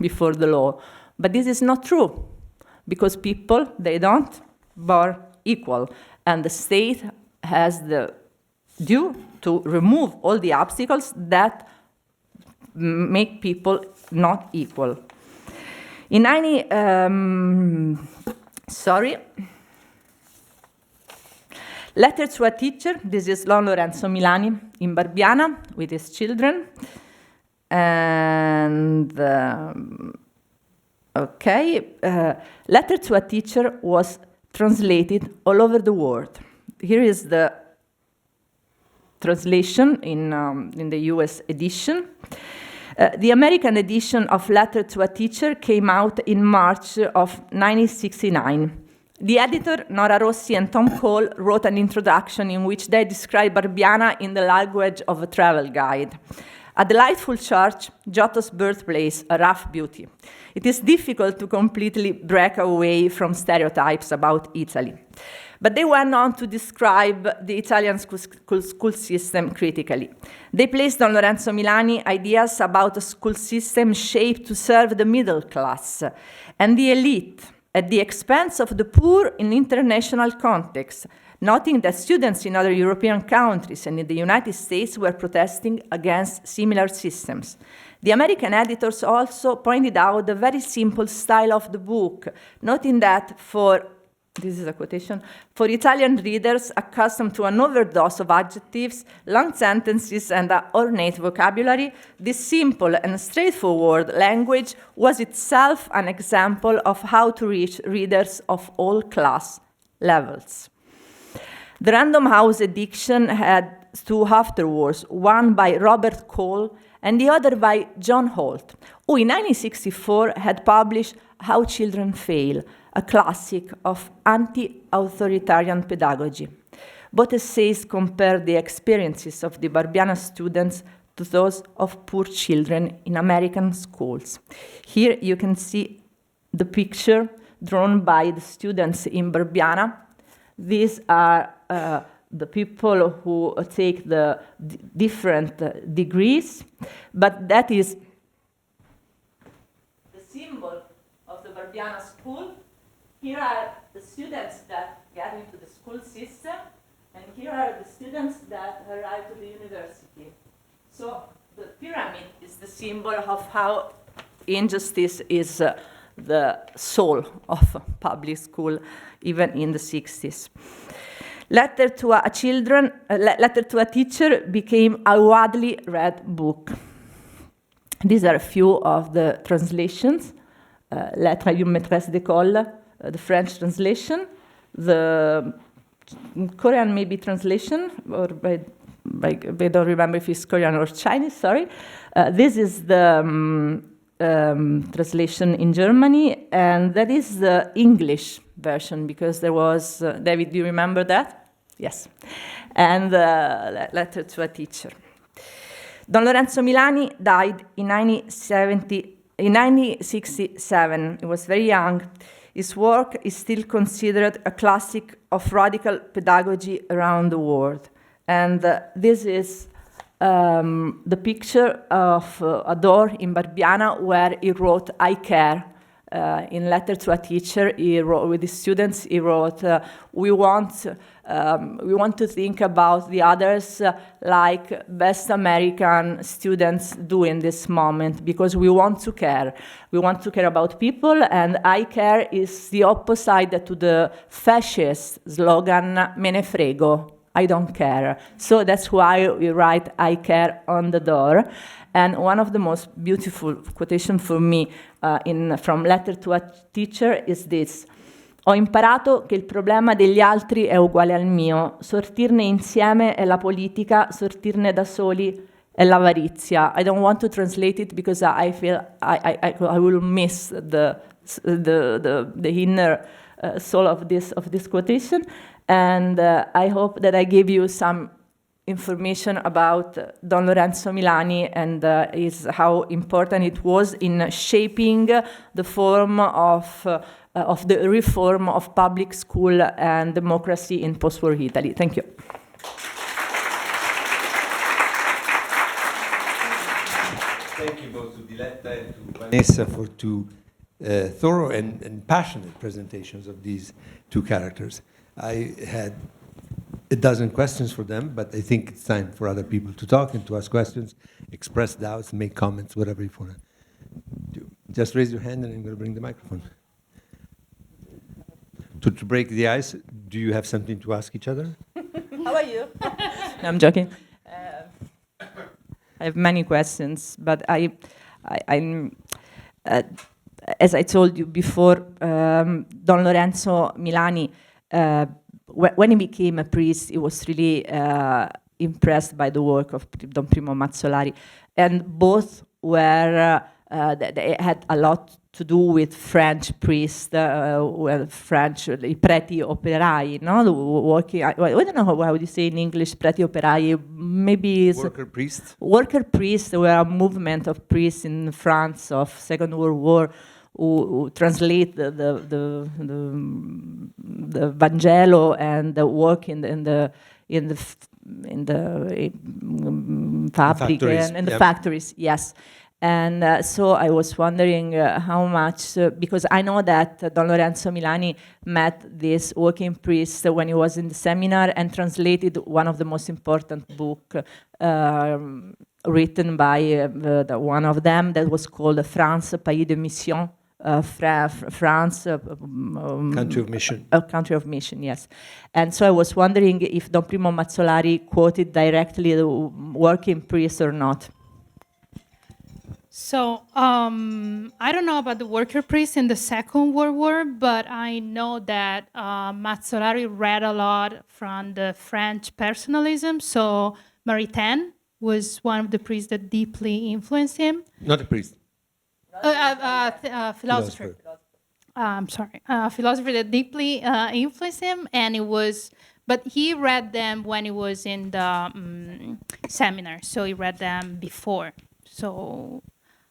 C: before the law, but this is not true, because people, they don't born equal, and the state has the due to remove all the obstacles that make people not equal. In Letter to a Teacher, this is Don Lorenzo Milani in Barbiana with his children. And, Letter to a Teacher was translated all over the world. Here is the translation in the US edition. The American edition of Letter to a Teacher came out in March of 1969. The editor, Nora Rossi and Tom Cole, wrote an introduction in which they describe Barbiana in the language of a travel guide. A delightful church, Giotto's birthplace, a rough beauty. It is difficult to completely break away from stereotypes about Italy. But they went on to describe the Italian school system critically. They placed on Lorenzo Milani ideas about a school system shaped to serve the middle class and the elite at the expense of the poor in international context, noting that students in other European countries and in the United States were protesting against similar systems. The American editors also pointed out the very simple style of the book, noting that this is a quotation, for Italian readers accustomed to an overdose of adjectives, long sentences, and ornate vocabulary, this simple and straightforward language was itself an example of how to reach readers of all class levels. The Random House edition had 2 afterwards, one by Robert Cole and the other by John Holt, who in 1964 had published How Children Fail, a classic of anti-authoritarian pedagogy. Both essays compare the experiences of the Barbiana students to those of poor children in American schools. Here you can see the picture drawn by the students in Barbiana. These are the people who take the different degrees, but that is the symbol of the Barbiana school. Here are the students that get into the school system, and here are the students that arrive to the university. So the pyramid is the symbol of how injustice is the soul of public school, even in the 60s. Letter to a Teacher became a widely read book. These are a few of the translations. Lettre à une maîtresse d'école, the French translation, the Korean maybe translation, or I don't remember if it's Korean or Chinese, sorry. This is the translation in Germany, and that is the English version, because there was, David, do you remember that? Yes. And Letter to a Teacher. Don Lorenzo Milani died in 1967. He was very young. His work is still considered a classic of radical pedagogy around the world. And this is the picture of a door in Barbiana where he wrote, "I care." In Letter to a Teacher, he wrote with his students, he wrote, we want to think about the others like best American students do in this moment, because we want to care. We want to care about people, and I care is the opposite to the fascist slogan, "Me ne frego." I don't care. So that's why we write "I care" on the door. And one of the most beautiful quotations for me from Letter to a Teacher is this. Ho imparato che il problema degli altri è uguale al mio. Sortirne insieme è la politica, sortirne da soli è l'avarizia. I don't want to translate it because I feel I will miss the inner soul of this quotation. And I hope that I gave you some information about Don Lorenzo Milani and how important it was in shaping the form of the reform of public school and democracy in post-war Italy. Thank you.
A: Thank you both to Diletta and to Vanessa for two thorough and passionate presentations of these two characters. I had a dozen questions for them, but I think it's time for other people to talk and to ask questions, express doubts, make comments, whatever you want to do. Just raise your hand and I'm going to bring the microphone. To break the ice, do you have something to ask each other?
C: How are you? No, I'm joking. I have many questions, but I'm as I told you before, Don Lorenzo Milani, when he became a priest, he was really impressed by the work of Don Primo Mazzolari, and both were they had a lot to do with French priests, French preti operai, no, working. I don't know how would you say in English, preti operai. Maybe
A: worker priests.
C: Worker priests were a movement of priests in France of Second World War who translate the Vangelo and work in the fabric and the factories. Yes. And so I was wondering how much, because I know that Don Lorenzo Milani met this working priest when he was in the seminar and translated one of the most important books written by one of them that was called France, Pays de Mission, France,
A: Country of Mission.
C: Country of Mission, yes. And so I was wondering if Don Primo Mazzolari quoted directly the working priest or not.
B: So I don't know about the worker priest in the Second World War, but I know that Mazzolari read a lot from the French personalism. So Maritain was one of the priests that deeply influenced him.
A: Not a priest.
B: Philosopher. I'm sorry. Philosopher that deeply influenced him, and it was. But he read them when he was in the seminar, so he read them before. So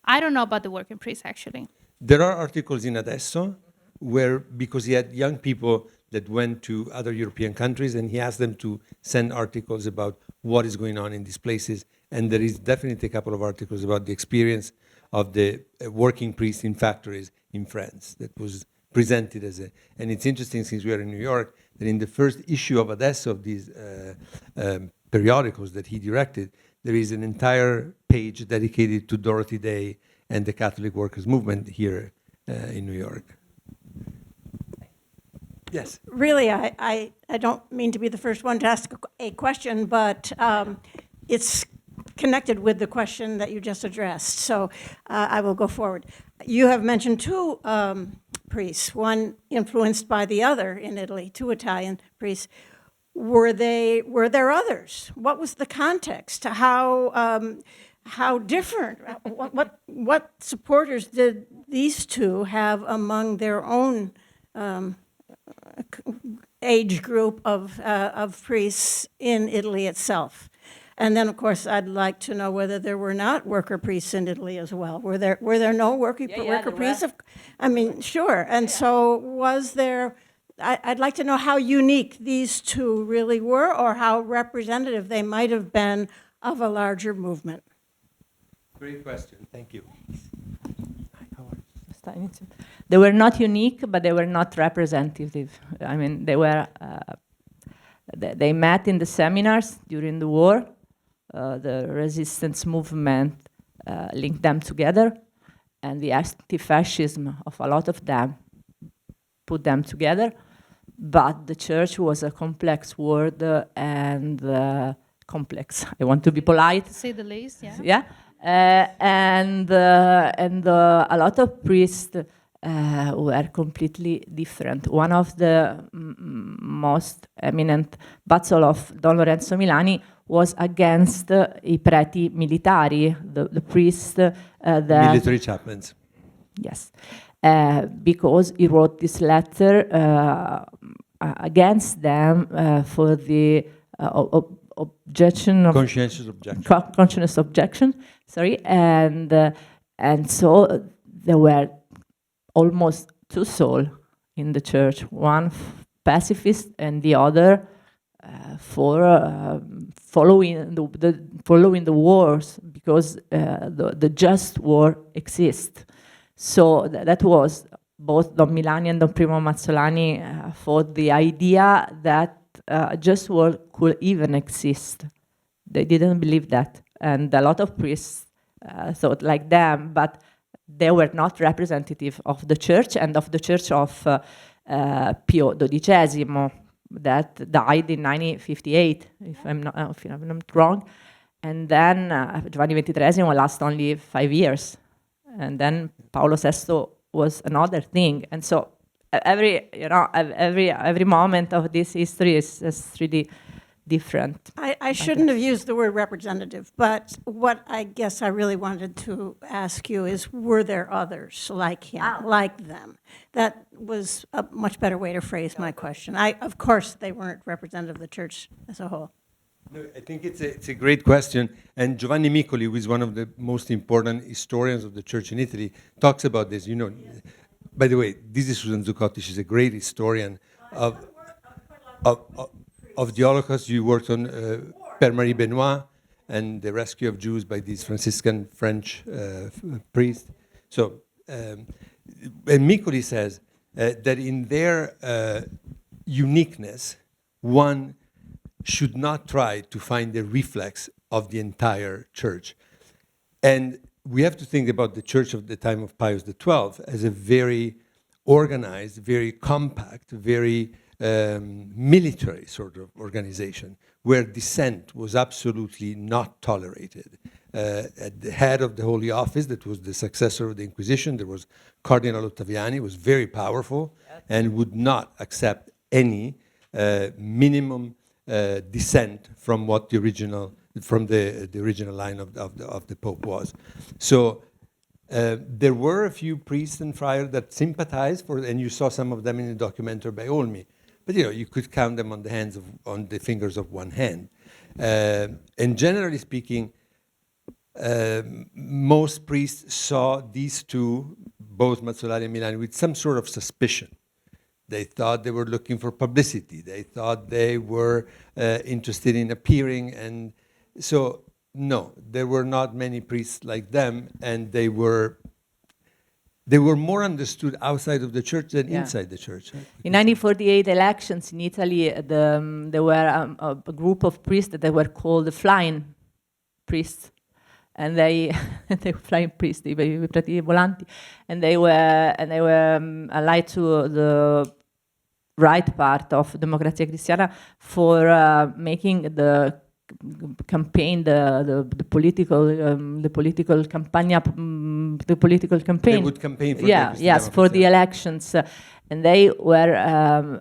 B: I don't know about the working priest, actually.
A: There are articles in Adesso where, because he had young people that went to other European countries, and he asked them to send articles about what is going on in these places. And there is definitely a couple of articles about the experience of the working priests in factories in France that was presented as a... And it's interesting, since we are in New York, that in the first issue of Adesso, of these periodicals that he directed, there is an entire page dedicated to Dorothy Day and the Catholic Workers' Movement here in New York. Yes.
D: Really, I don't mean to be the first one to ask a question, but it's connected with the question that you just addressed, so I will go forward. You have mentioned two priests, one influenced by the other in Italy, two Italian priests. Were there others? What was the context? How different? What supporters did these two have among their own age group of priests in Italy itself? And then, of course, I'd like to know whether there were not worker priests in Italy as well. Were there no worker priests? I mean, sure. And so was there? I'd like to know how unique these two really were, or how representative they might have been of a larger movement.
A: Great question. Thank you.
C: They were not unique, but they were not representative. I mean, they were. They met in the seminars during the war. The resistance movement linked them together, and the anti-fascism of a lot of them put them together. But the church was a complex word and complex. I want to be polite.
B: To say the least, yeah.
C: Yeah. And a lot of priests were completely different. One of the most eminent Bazzol of Don Lorenzo Milani was against I preti militari, the priests that...
A: Military chaplains.
C: Yes. Because he wrote this letter against them for the objection of...
A: Conscientious objection.
C: Conscientious objection, sorry. And so there were almost two souls in the church, one pacifist and the other for following the wars, because the just war exists. So that was both Don Milani and Don Primo Mazzolari for the idea that just war could even exist. They didn't believe that, and a lot of priests thought like them, but they were not representative of the church and of the church of Pio XII, that died in 1958, if I'm not wrong. And then Giovanni XXIII lasted only 5 years. And then Paolo VI was another thing. And so every moment of this history is really different.
D: I shouldn't have used the word representative, but what I guess I really wanted to ask you is, were there others like him, like them? That was a much better way to phrase my question. Of course, they weren't representative of the church as a whole.
A: No, I think it's a great question. And Giovanni Micoli, who is one of the most important historians of the church in Italy, talks about this. You know, by the way, this is Susan Zuccotti. She's a great historian of the Holocaust. You worked on Père Marie Benoit and the rescue of Jews by these Franciscan French priests. So, and Micoli says that in their uniqueness, one should not try to find the reflex of the entire church. And we have to think about the church of the time of Pius XII as a very organized, very compact, very military sort of organization, where dissent was absolutely not tolerated. At the head of the Holy Office, that was the successor of the Inquisition, there was Cardinal Ottaviani, was very powerful and would not accept any minimum dissent from what the original line of the Pope was. So there were a few priests and friars that sympathized for, and you saw some of them in the documentary by Olmi. But you know, you could count them on the fingers of one hand. And generally speaking, most priests saw these two, both Mazzolari and Milani, with some sort of suspicion. They thought they were looking for publicity. They thought they were interested in appearing. And so, no, there were not many priests like them, and they were more understood outside of the church than inside the church.
C: In 1948 elections in Italy, there were a group of priests that they were called the flying priests. and they they were flying priests, i preti volanti, and they were allied to the right part of Democrazia Cristiana for making the campaign, the political campaign.
A: They would campaign for
C: for the elections, and they were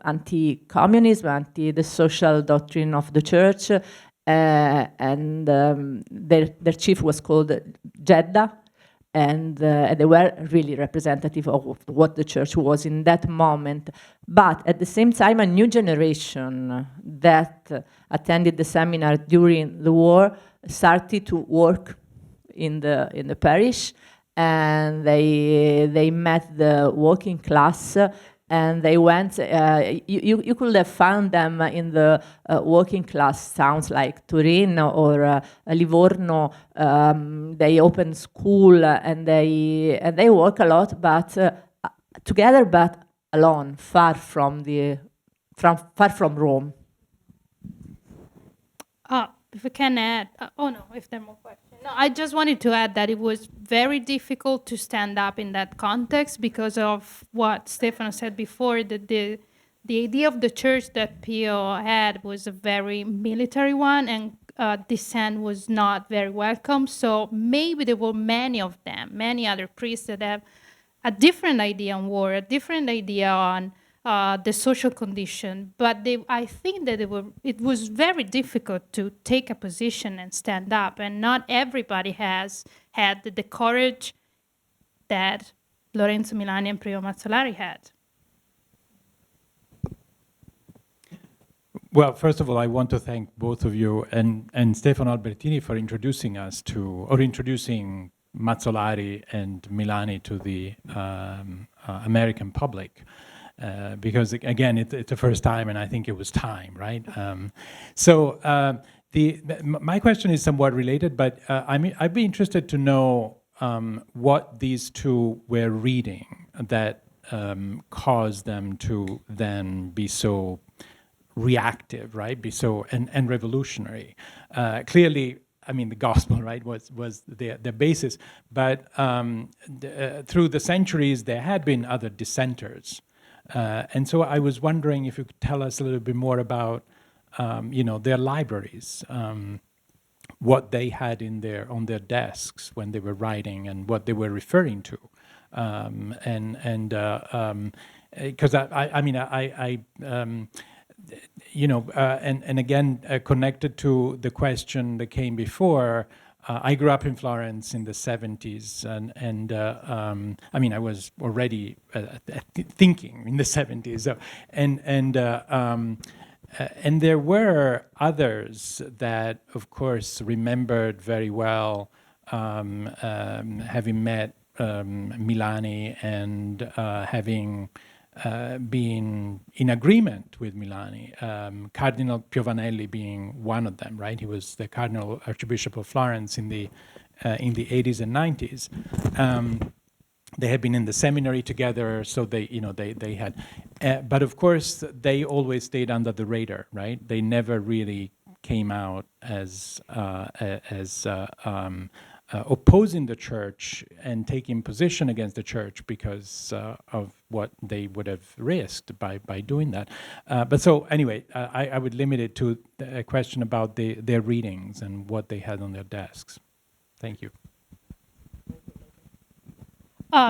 C: anti-communism, anti the social doctrine of the church, and their chief was called Jeddah, and they were really representative of what the church was in that moment. But at the same time, a new generation that attended the seminar during the war started to work in the parish, and they met the working class, and they went, you could have found them in the working class towns like Turin or Livorno. They opened school, and they work a lot, but together, but alone, far from Rome.
B: If we can add, if there are more questions. No, I just wanted to add that it was very difficult to stand up in that context because of what Stefano said before, that the idea of the church that Pio had was a very military one, and dissent was not very welcome. So maybe there were many of them, many other priests that have a different idea on war, a different idea on the social condition, but I think that it was very difficult to take a position and stand up, and not everybody has had the courage that Lorenzo Milani and Primo Mazzolari had.
E: Well, first of all, I want to thank both of you and Stefano Albertini for introducing Mazzolari and Milani to the American public. Because again, it's the first time, and I think it was time, right? My question is somewhat related, but I'd be interested to know what these two were reading that caused them to then be so reactive, right? Be so and revolutionary. Clearly, I mean, the gospel, right, was their basis, but through the centuries, there had been other dissenters. And so I was wondering if you could tell us a little bit more about, their libraries, what they had on their desks when they were writing, and what they were referring to, because connected to the question that came before. I grew up in Florence in the 70s, and I was already thinking in the 70s, and there were others that, of course, remembered very well having met Milani and having been in agreement with Milani, Cardinal Piovanelli being one of them, right? He was the Cardinal Archbishop of Florence in the 80s and 90s. They had been in the seminary together, so they had, but of course they always stayed under the radar, right? They never really came out as opposing the church and taking position against the church because of what they would have risked by doing that. But so anyway, I would limit it to a question about their readings and what they had on their desks. Thank you.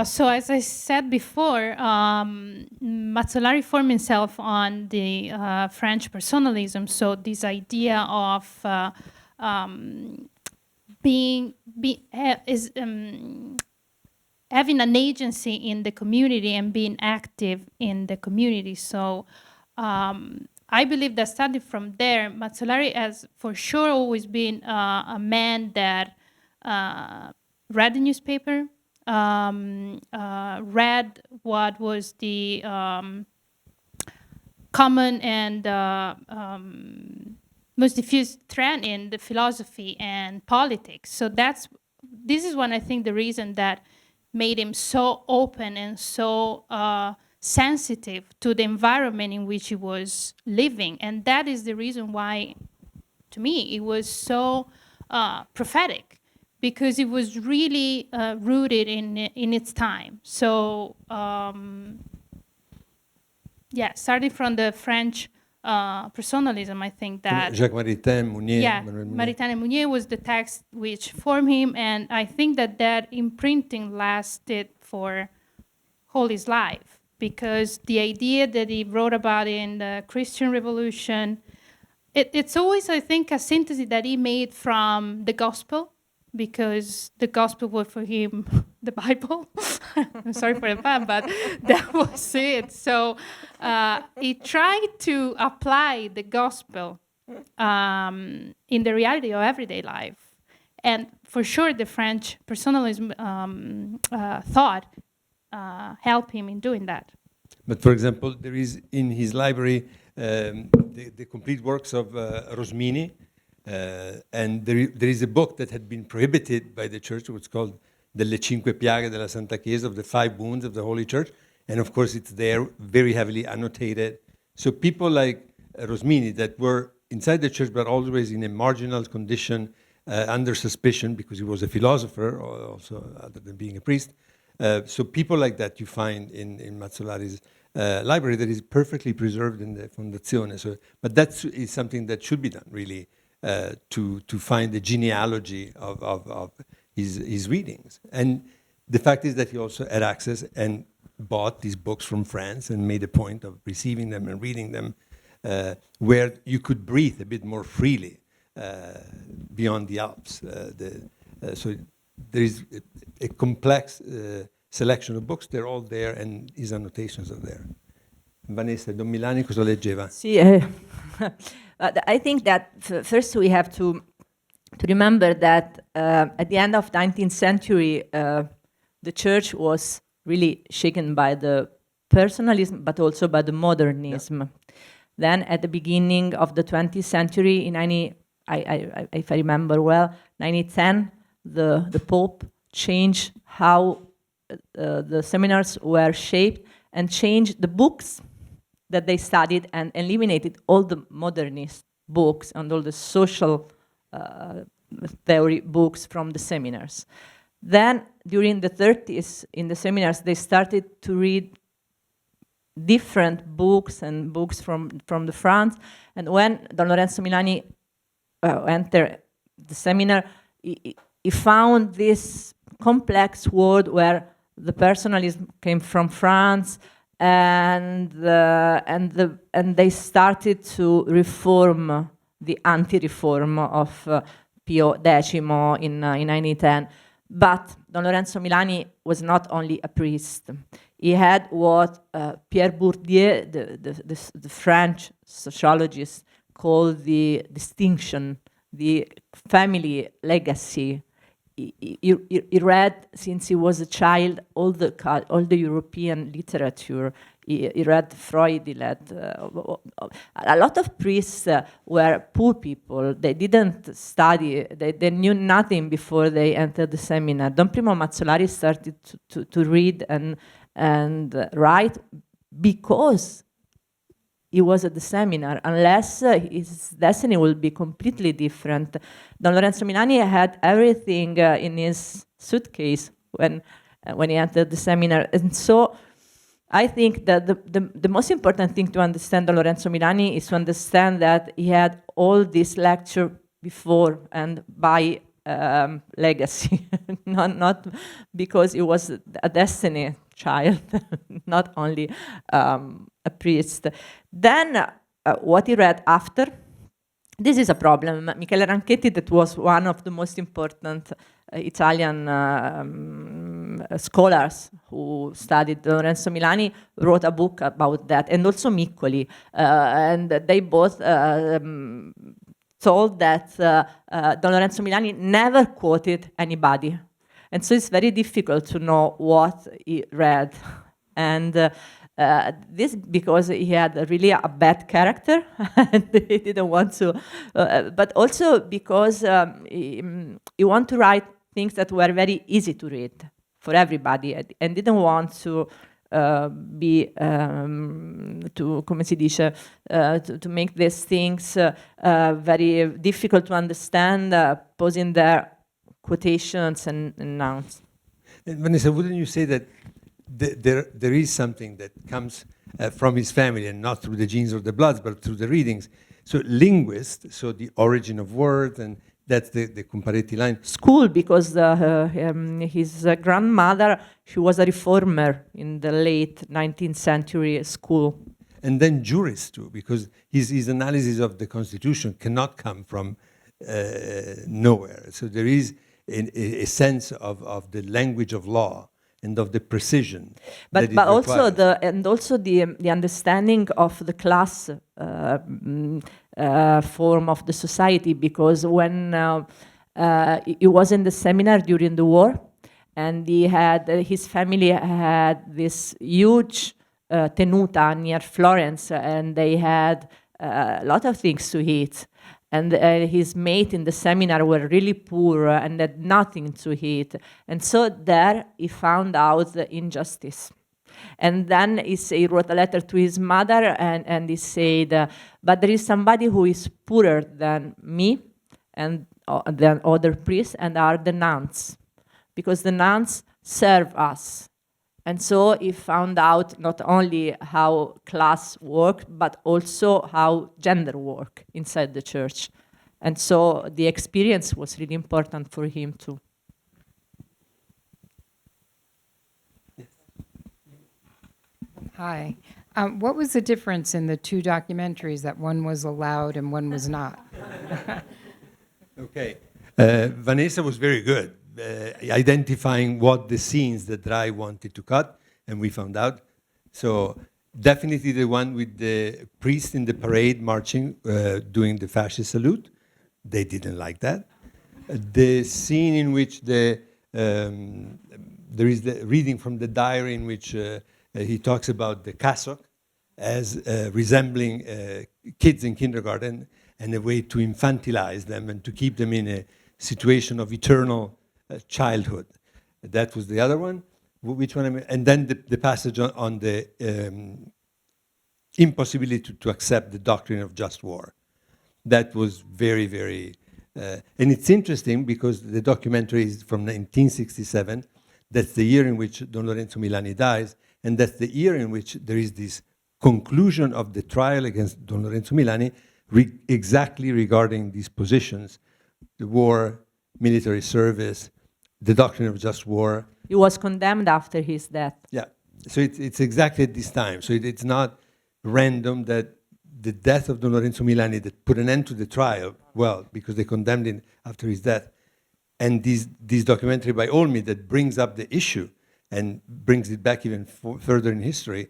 B: So as I said before, Mazzolari formed himself on the French personalism. So this idea of having an agency in the community and being active in the community. So I believe that starting from there, Mazzolari has for sure always been a man that read the newspaper, read what was the common and most diffused trend in the philosophy and politics. So this is one, I think, the reason that made him so open and so sensitive to the environment in which he was living. And that is the reason why, to me, it was so prophetic, because it was really rooted in its time. So starting from the French personalism, I think that
A: Jacques Maritain, Mounier, Manuel Mounier.
B: Maritain and Mounier was the text which formed him, and I think that imprinting lasted for all his life, because the idea that he wrote about in the Christian Revolution, it's always, I think, a synthesis that he made from the gospel, because the gospel was for him the Bible. I'm sorry for the pun, but that was it. So he tried to apply the gospel in the reality of everyday life. And for sure, the French personalism thought helped him in doing that.
A: But for example, there is in his library the complete works of Rosmini, and there is a book that had been prohibited by the church, which is called Delle Cinque Piaghe della Santa Chiesa, of the 5 wounds of the Holy Church, and of course it's there, very heavily annotated. So people like Rosmini that were inside the church but always in a marginal condition, under suspicion, because he was a philosopher, also other than being a priest. So people like that you find in Mazzolari's library that is perfectly preserved in the Fondazione. So, but that is something that should be done, really, to find the genealogy of his readings. And the fact is that he also had access and bought these books from France and made a point of receiving them and reading them, where you could breathe a bit more freely beyond the Alps. So there is a complex selection of books. They're all there, and his annotations are there. Vanessa, Don Milani cosa leggeva?
C: Sì, I think that first we have to remember that at the end of 19th century, the church was really shaken by the personalism, but also by the modernism. Yeah. Then at the beginning of the 20th century, in if I remember well, 1910, the Pope changed how the seminars were shaped and changed the books that they studied and eliminated all the modernist books and all the social theory books from the seminars. Then during the 30s, in the seminars, they started to read different books and books from the France. And when Don Lorenzo Milani entered the seminar, he found this complex world where the personalism came from France, and they started to reform the anti-reform of Pio X in 1910. But Don Lorenzo Milani was not only a priest. He had what Pierre Bourdieu, the French sociologist, called the distinction, the family legacy. He read, since he was a child, all the European literature. He read Freud, Diletta. A lot of priests were poor people. They didn't study. They knew nothing before they entered the seminar. Don Primo Mazzolari started to read and write because he was at the seminar, unless his destiny will be completely different. Don Lorenzo Milani had everything in his suitcase when he entered the seminar. And so I think that the most important thing to understand Don Lorenzo Milani is to understand that he had all this lecture before and by legacy, not because he was a destiny child, not only a priest. Then what he read after, this is a problem. Michele Ranchetti, that was one of the most important Italian scholars who studied Lorenzo Milani, wrote a book about that, and also Miccoli. And they both told that Don Lorenzo Milani never quoted anybody. And so it's very difficult to know what he read. And this because he had really a bad character and he didn't want to, but also because he wanted to write things that were very easy to read for everybody and didn't want to be, come si dice, to make these things very difficult to understand, posing their quotations and nouns.
A: And Vanessa, wouldn't you say that there is something that comes from his family, and not through the genes or the bloods, but through the readings? So linguist, so the origin of words, and that's the Comparetti line.
C: School, because his grandmother, she was a reformer in the late 19th century school.
A: And then jurist too, because his analysis of the Constitution cannot come from nowhere. So there is a sense of the language of law and of the precision.
C: But also the understanding of the class form of the society, because when he was in the seminar during the war, and his family had this huge tenuta near Florence, and they had a lot of things to eat. And his mate in the seminar were really poor and had nothing to eat. And so there he found out the injustice. And then he wrote a letter to his mother, and he said, but there is somebody who is poorer than me and than other priests, and are the nuns, because the nuns serve us. And so he found out not only how class worked, but also how gender worked inside the church. And so the experience was really important for him too.
F: Hi. What was the difference in the two documentaries, that one was allowed and one was not?
A: Okay. Vanessa was very good. Identifying what the scenes that I wanted to cut, and we found out. So definitely the one with the priest in the parade marching, doing the fascist salute. They didn't like that. The scene in which there is the reading from the diary in which he talks about the cassock as resembling kids in kindergarten, and a way to infantilize them and to keep them in a situation of eternal childhood. That was the other one. Which one? And then the passage on the impossibility to accept the doctrine of just war. That was very, very... and it's interesting because the documentary is from 1967. That's the year in which Don Lorenzo Milani dies, and that's the year in which there is this conclusion of the trial against Don Lorenzo Milani exactly regarding these positions, the war, military service, the doctrine of just war.
C: He was condemned after his death.
A: Yeah, so it's exactly at this time. So it's not random that the death of Don Lorenzo Milani that put an end to the trial, well, because they condemned him after his death, and this documentary by Olmi that brings up the issue and brings it back even further in history,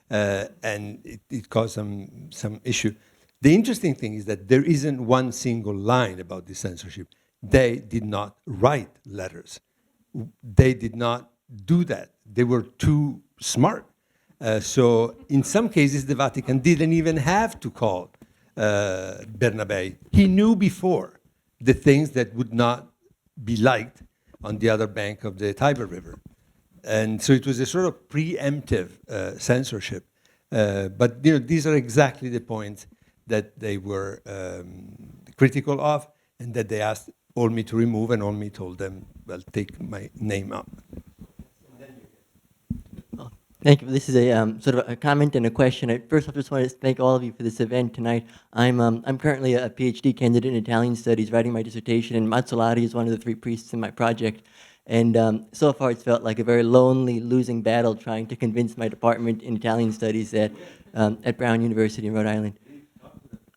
A: and it caused some issue. The interesting thing is that there isn't one single line about this censorship. They did not write letters. They did not do that. They were too smart. So in some cases, the Vatican didn't even have to call Bernabé. He knew before the things that would not be liked on the other bank of the Tiber River. And so it was a sort of preemptive censorship. But these are exactly the points that they were critical of, and that they asked Olmi to remove, and Olmi told them, well, take my name out.
G: Thank you. This is a sort of a comment and a question. First, I just want to thank all of you for this event tonight. I'm currently a PhD candidate in Italian studies, writing my dissertation, and Mazzolari is one of the 3 priests in my project. And so far, it's felt like a very lonely, losing battle trying to convince my department in Italian studies at Brown University in Rhode Island.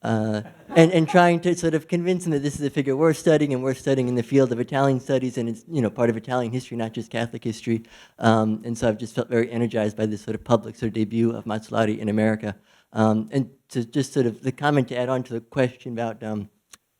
G: And trying to sort of convince them that this is a figure we're studying, and we're studying in the field of Italian studies, and it's part of Italian history, not just Catholic history. And so I've just felt very energized by this sort of public sort of debut of Mazzolari in America. And to just sort of the comment to add on to the question about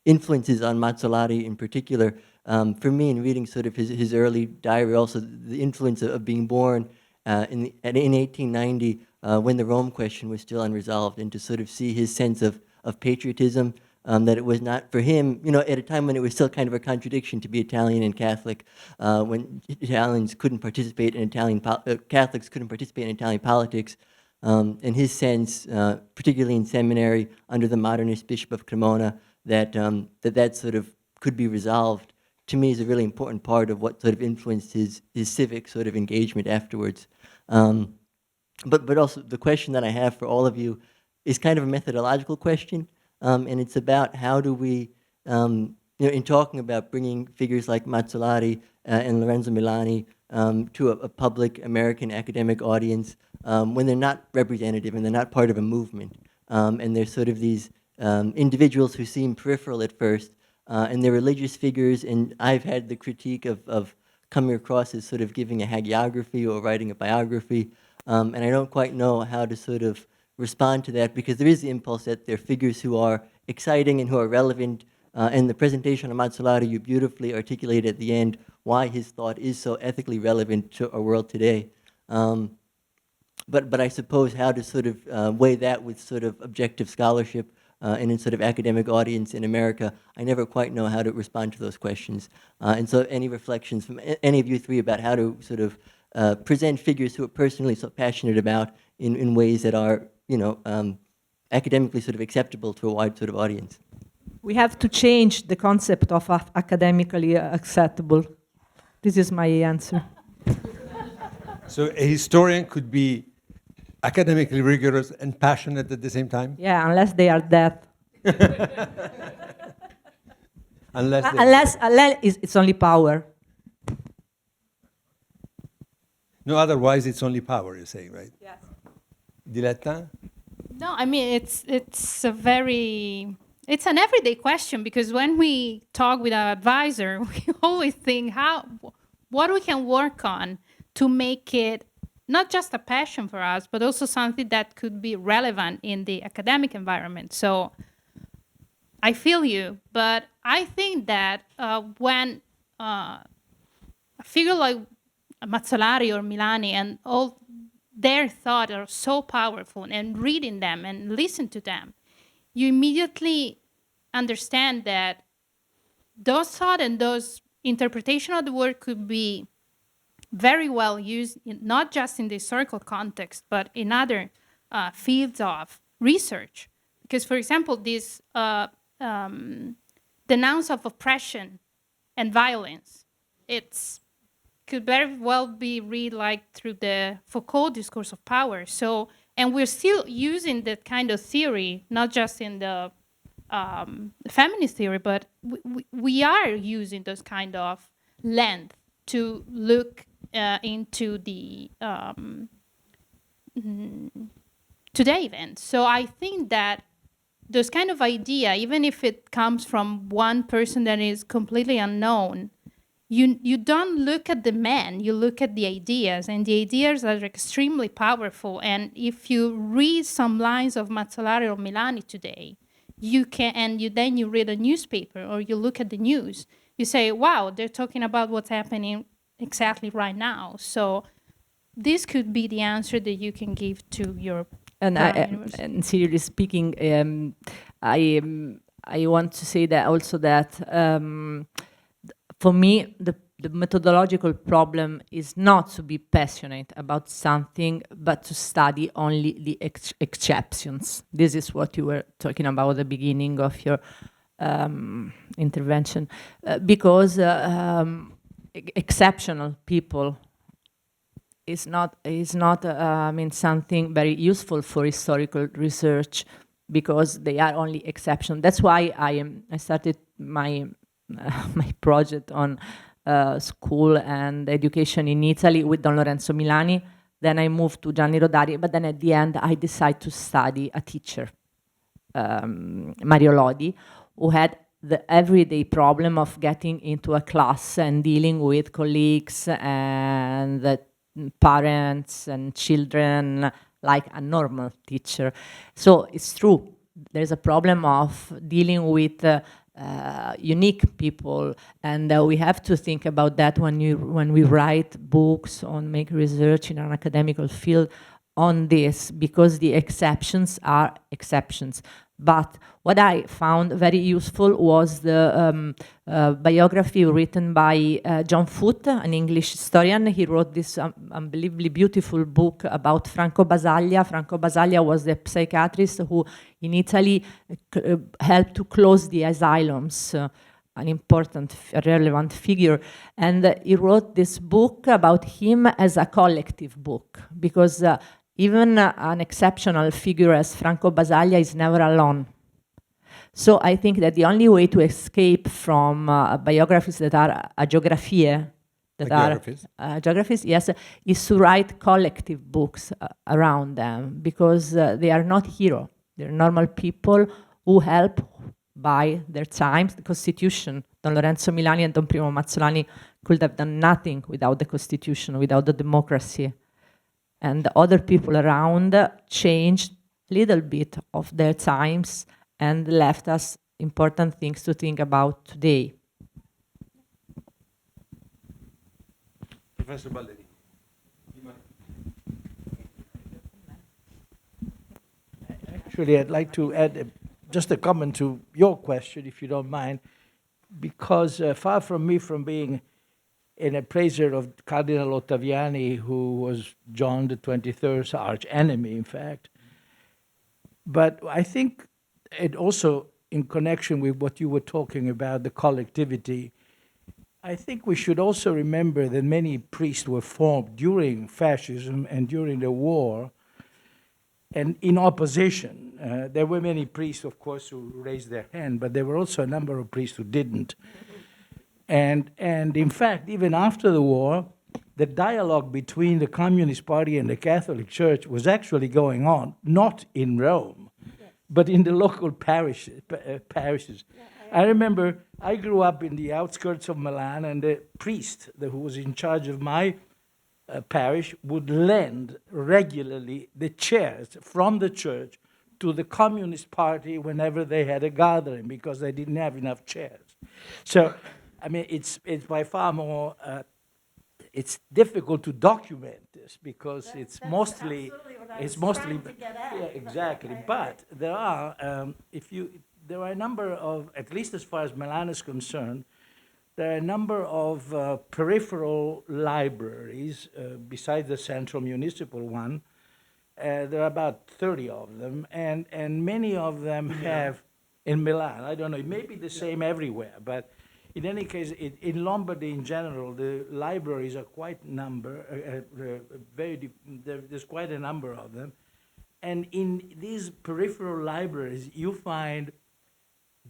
G: influences on Mazzolari in particular, for me in reading sort of his early diary, also the influence of being born in 1890 when the Rome question was still unresolved, and to sort of see his sense of patriotism, that it was not for him, at a time when it was still kind of a contradiction to be Italian and Catholic, when Italians couldn't participate in Catholics couldn't participate in Italian politics. In his sense, particularly in seminary under the modernist Bishop of Cremona, that sort of could be resolved. to me, is a really important part of what sort of influenced his civic sort of engagement afterwards. But also the question that I have for all of you is kind of a methodological question, and it's about how do we, in talking about bringing figures like Mazzolari and Lorenzo Milani to a public American academic audience when they're not representative and they're not part of a movement, and they're sort of these individuals who seem peripheral at first, and they're religious figures, and I've had the critique of coming across as sort of giving a hagiography or writing a biography, and I don't quite know how to sort of respond to that, because there is the impulse that they're figures who are exciting and who are relevant. In the presentation of Mazzolari, you beautifully articulate at the end why his thought is so ethically relevant to our world today. But I suppose how to sort of weigh that with sort of objective scholarship and in sort of academic audience in America, I never quite know how to respond to those questions. And so any reflections from any of you three about how to sort of present figures who are personally so passionate about in ways that are, academically sort of acceptable to a wide sort of audience?
C: We have to change the concept of academically acceptable. This is my answer.
A: So a historian could be academically rigorous and passionate at the same time?
C: Yeah, unless they are dead.
A: Unless
C: it's only power.
A: No, otherwise it's only power, you're saying, right?
C: Yes.
A: Diletta?
B: No, I mean, it's an everyday question, because when we talk with our advisor, we always think what we can work on to make it not just a passion for us, but also something that could be relevant in the academic environment. So I feel you, but I think that when a figure like Mazzolari or Milani and all their thoughts are so powerful, and reading them and listen to them, you immediately understand that those thoughts and those interpretation of the word could be very well used, not just in the historical context, but in other fields of research. Because, for example, this denounce of oppression and violence, could very well be read like through the Foucault discourse of power. So, and we're still using that kind of theory, not just in the feminist theory, but we are using those kind of lens to look into the today events. So I think that those kind of idea, even if it comes from one person that is completely unknown, you don't look at the man, you look at the ideas, and the ideas are extremely powerful. And if you read some lines of Mazzolari or Milani today, you can, and then you read a newspaper or you look at the news, you say, wow, they're talking about what's happening exactly right now. So this could be the answer that you can give to your
C: and seriously speaking, I want to say that also that for me, the methodological problem is not to be passionate about something, but to study only the exceptions. This is what you were talking about at the beginning of your intervention, because exceptional people is not something very useful for historical research, because they are only exception. That's why I started my my project on school and education in Italy with Don Lorenzo Milani. Then I moved to Gianni Rodari, but then at the end I decided to study a teacher, Mario Lodi, who had the everyday problem of getting into a class and dealing with colleagues and the parents and children like a normal teacher. So it's true, there's a problem of dealing with unique people, and we have to think about that when we write books or make research in an academical field on this, because the exceptions are exceptions. But what I found very useful was the biography written by John Foote, an English historian. He wrote this unbelievably beautiful book about Franco Basaglia. Franco Basaglia was the psychiatrist who in Italy helped to close the asylums. an important, relevant figure. And he wrote this book about him as a collective book, because even an exceptional figure as Franco Basaglia is never alone. So I think that the only way to escape from biographies that are agiografie, geographies, yes, is to write collective books around them, because they are not heroes. They're normal people who help by their times. The Constitution, Don Lorenzo Milani and Don Primo Mazzolari could have done nothing without the Constitution, without the democracy. And the other people around changed a little bit of their times and left us important things to think about today.
A: Professor Ballerini.
H: Actually, I'd like to add just a comment to your question, if you don't mind, because far from me from being an appraiser of Cardinal Ottaviani, who was John the 23rd's arch enemy, in fact, but I think it also, in connection with what you were talking about, the collectivity, I think we should also remember that many priests were formed during fascism and during the war, and in opposition. There were many priests, of course, who raised their hand, but there were also a number of priests who didn't. And in fact, even after the war, the dialogue between the Communist Party and the Catholic Church was actually going on, not in Rome, but in the local parishes. I remember I grew up in the outskirts of Milan, and the priest who was in charge of my parish would lend regularly the chairs from the church to the Communist Party whenever they had a gathering, because they didn't have enough chairs. So, I mean, it's by far more, it's difficult to document this, because it's mostly, yeah, exactly. But there are, there are a number of, at least as far as Milan is concerned, there are a number of peripheral libraries besides the central municipal one. There are about 30 of them, and many of them have, in Milan, I don't know, it may be the same everywhere, but in any case, in Lombardy in general, the libraries are quite there's quite a number of them. And in these peripheral libraries, you find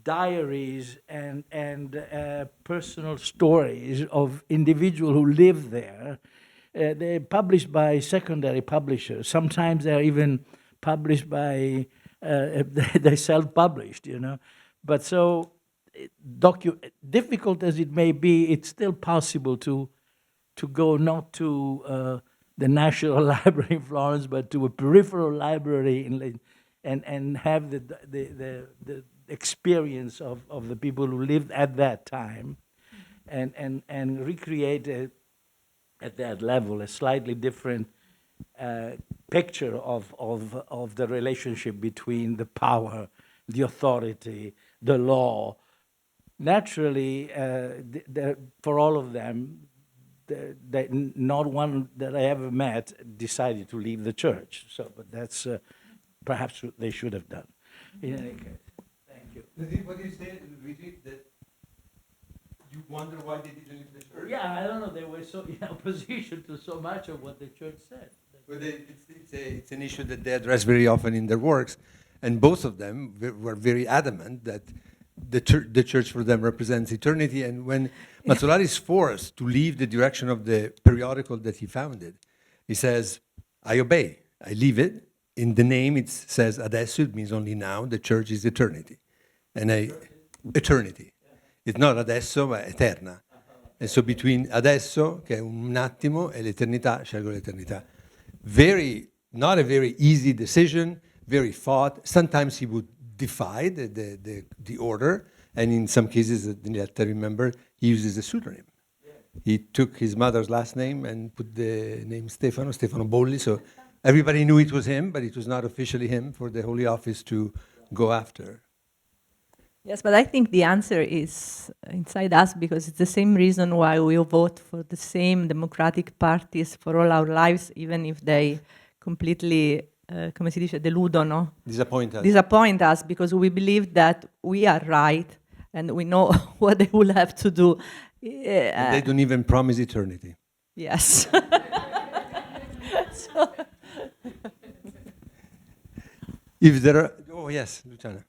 H: diaries and personal stories of individuals who live there. They're published by secondary publishers. Sometimes they're even published by, they're self-published, you know. But so, difficult as it may be, it's still possible to go not to the National Library in Florence, but to a peripheral library and have the experience of the people who lived at that time, and recreate at that level a slightly different picture of the relationship between the power, the authority, the law. Naturally, for all of them, not one that I ever met decided to leave the church. So, but that's perhaps what they should have done. In any case, thank you.
A: What do you say, Luigi, that you wonder why they didn't leave the church?
H: Yeah, I don't know. They were so in opposition to so much of what the church said.
A: Well, it's an issue that they address very often in their works, and both of them were very adamant that the church for them represents eternity. And when Mazzolari is forced to leave the direction of the periodical that he founded, he says, I obey, I leave it. In the name it says adesso, it means only now, the church is eternity. And eternity. It's not adesso, ma eterna. And so between adesso, che è un attimo, e l'eternità, scelgo l'eternità. Not a very easy decision, very fought. Sometimes he would defy the order, and in some cases, Diletta, remember, he uses a pseudonym. Yeah. He took his mother's last name and put the name Stefano Bolli, so everybody knew it was him, but it was not officially him for the Holy Office to go after.
C: Yes, but I think the answer is inside us, because it's the same reason why we vote for the same democratic parties for all our lives, even if they completely, come si dice, deludono?
A: Disappoint us.
C: Disappoint us, because we believe that we are right and we know what they will have to do.
A: And they don't even promise eternity.
C: Yes.
A: If there are, oh yes, Luciana.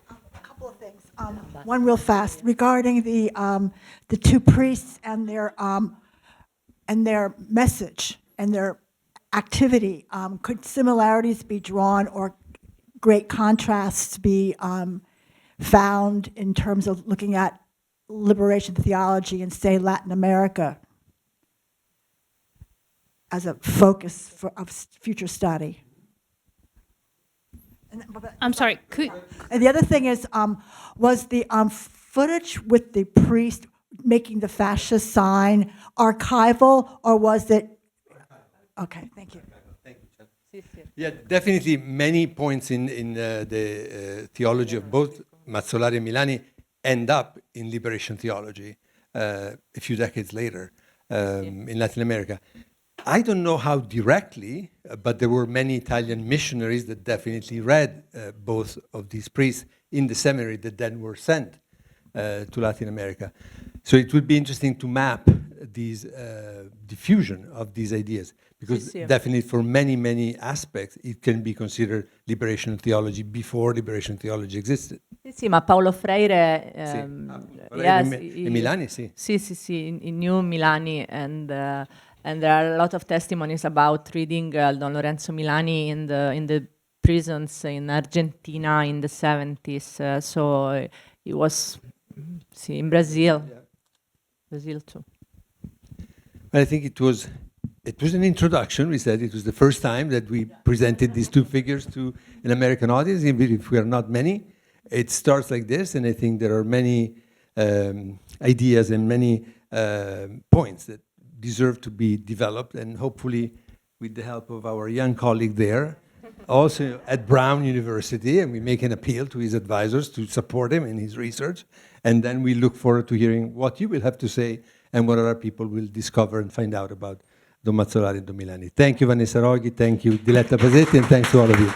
I: A couple of things. One real fast regarding the two priests and their message and their activity. Could similarities be drawn or great contrasts be found in terms of looking at liberation theology in, say, Latin America as a focus of future study?
B: I'm sorry,
I: And the other thing is, was the footage with the priest making the fascist sign archival, or was it? Okay, thank you.
A: Yeah, definitely many points in the theology of both Mazzolari and Milani end up in liberation theology a few decades later in Latin America. I don't know how directly, but there were many Italian missionaries that definitely read both of these priests in the seminary that then were sent to Latin America. So it would be interesting to map these diffusion of these ideas, because definitely for many, many aspects it can be considered liberation theology before liberation theology existed.
C: Sì, ma Paolo Freire, yes,
A: Milani, sì.
C: Sì, he knew Milani, and there are a lot of testimonies about reading Don Lorenzo Milani in the prisons in Argentina in the 70s. So he was in Brazil, Brazil too.
A: But I think it was an introduction. We said it was the first time that we presented these two figures to an American audience, even if we are not many. It starts like this, and I think there are many ideas and many points that deserve to be developed, and hopefully with the help of our young colleague there, also at Brown University, and we make an appeal to his advisors to support him in his research, and then we look forward to hearing what you will have to say and what other people will discover and find out about Don Mazzolari and Don Milani. Thank you, Vanessa Roghi, thank you, Diletta Pasetti, and thanks to all of you.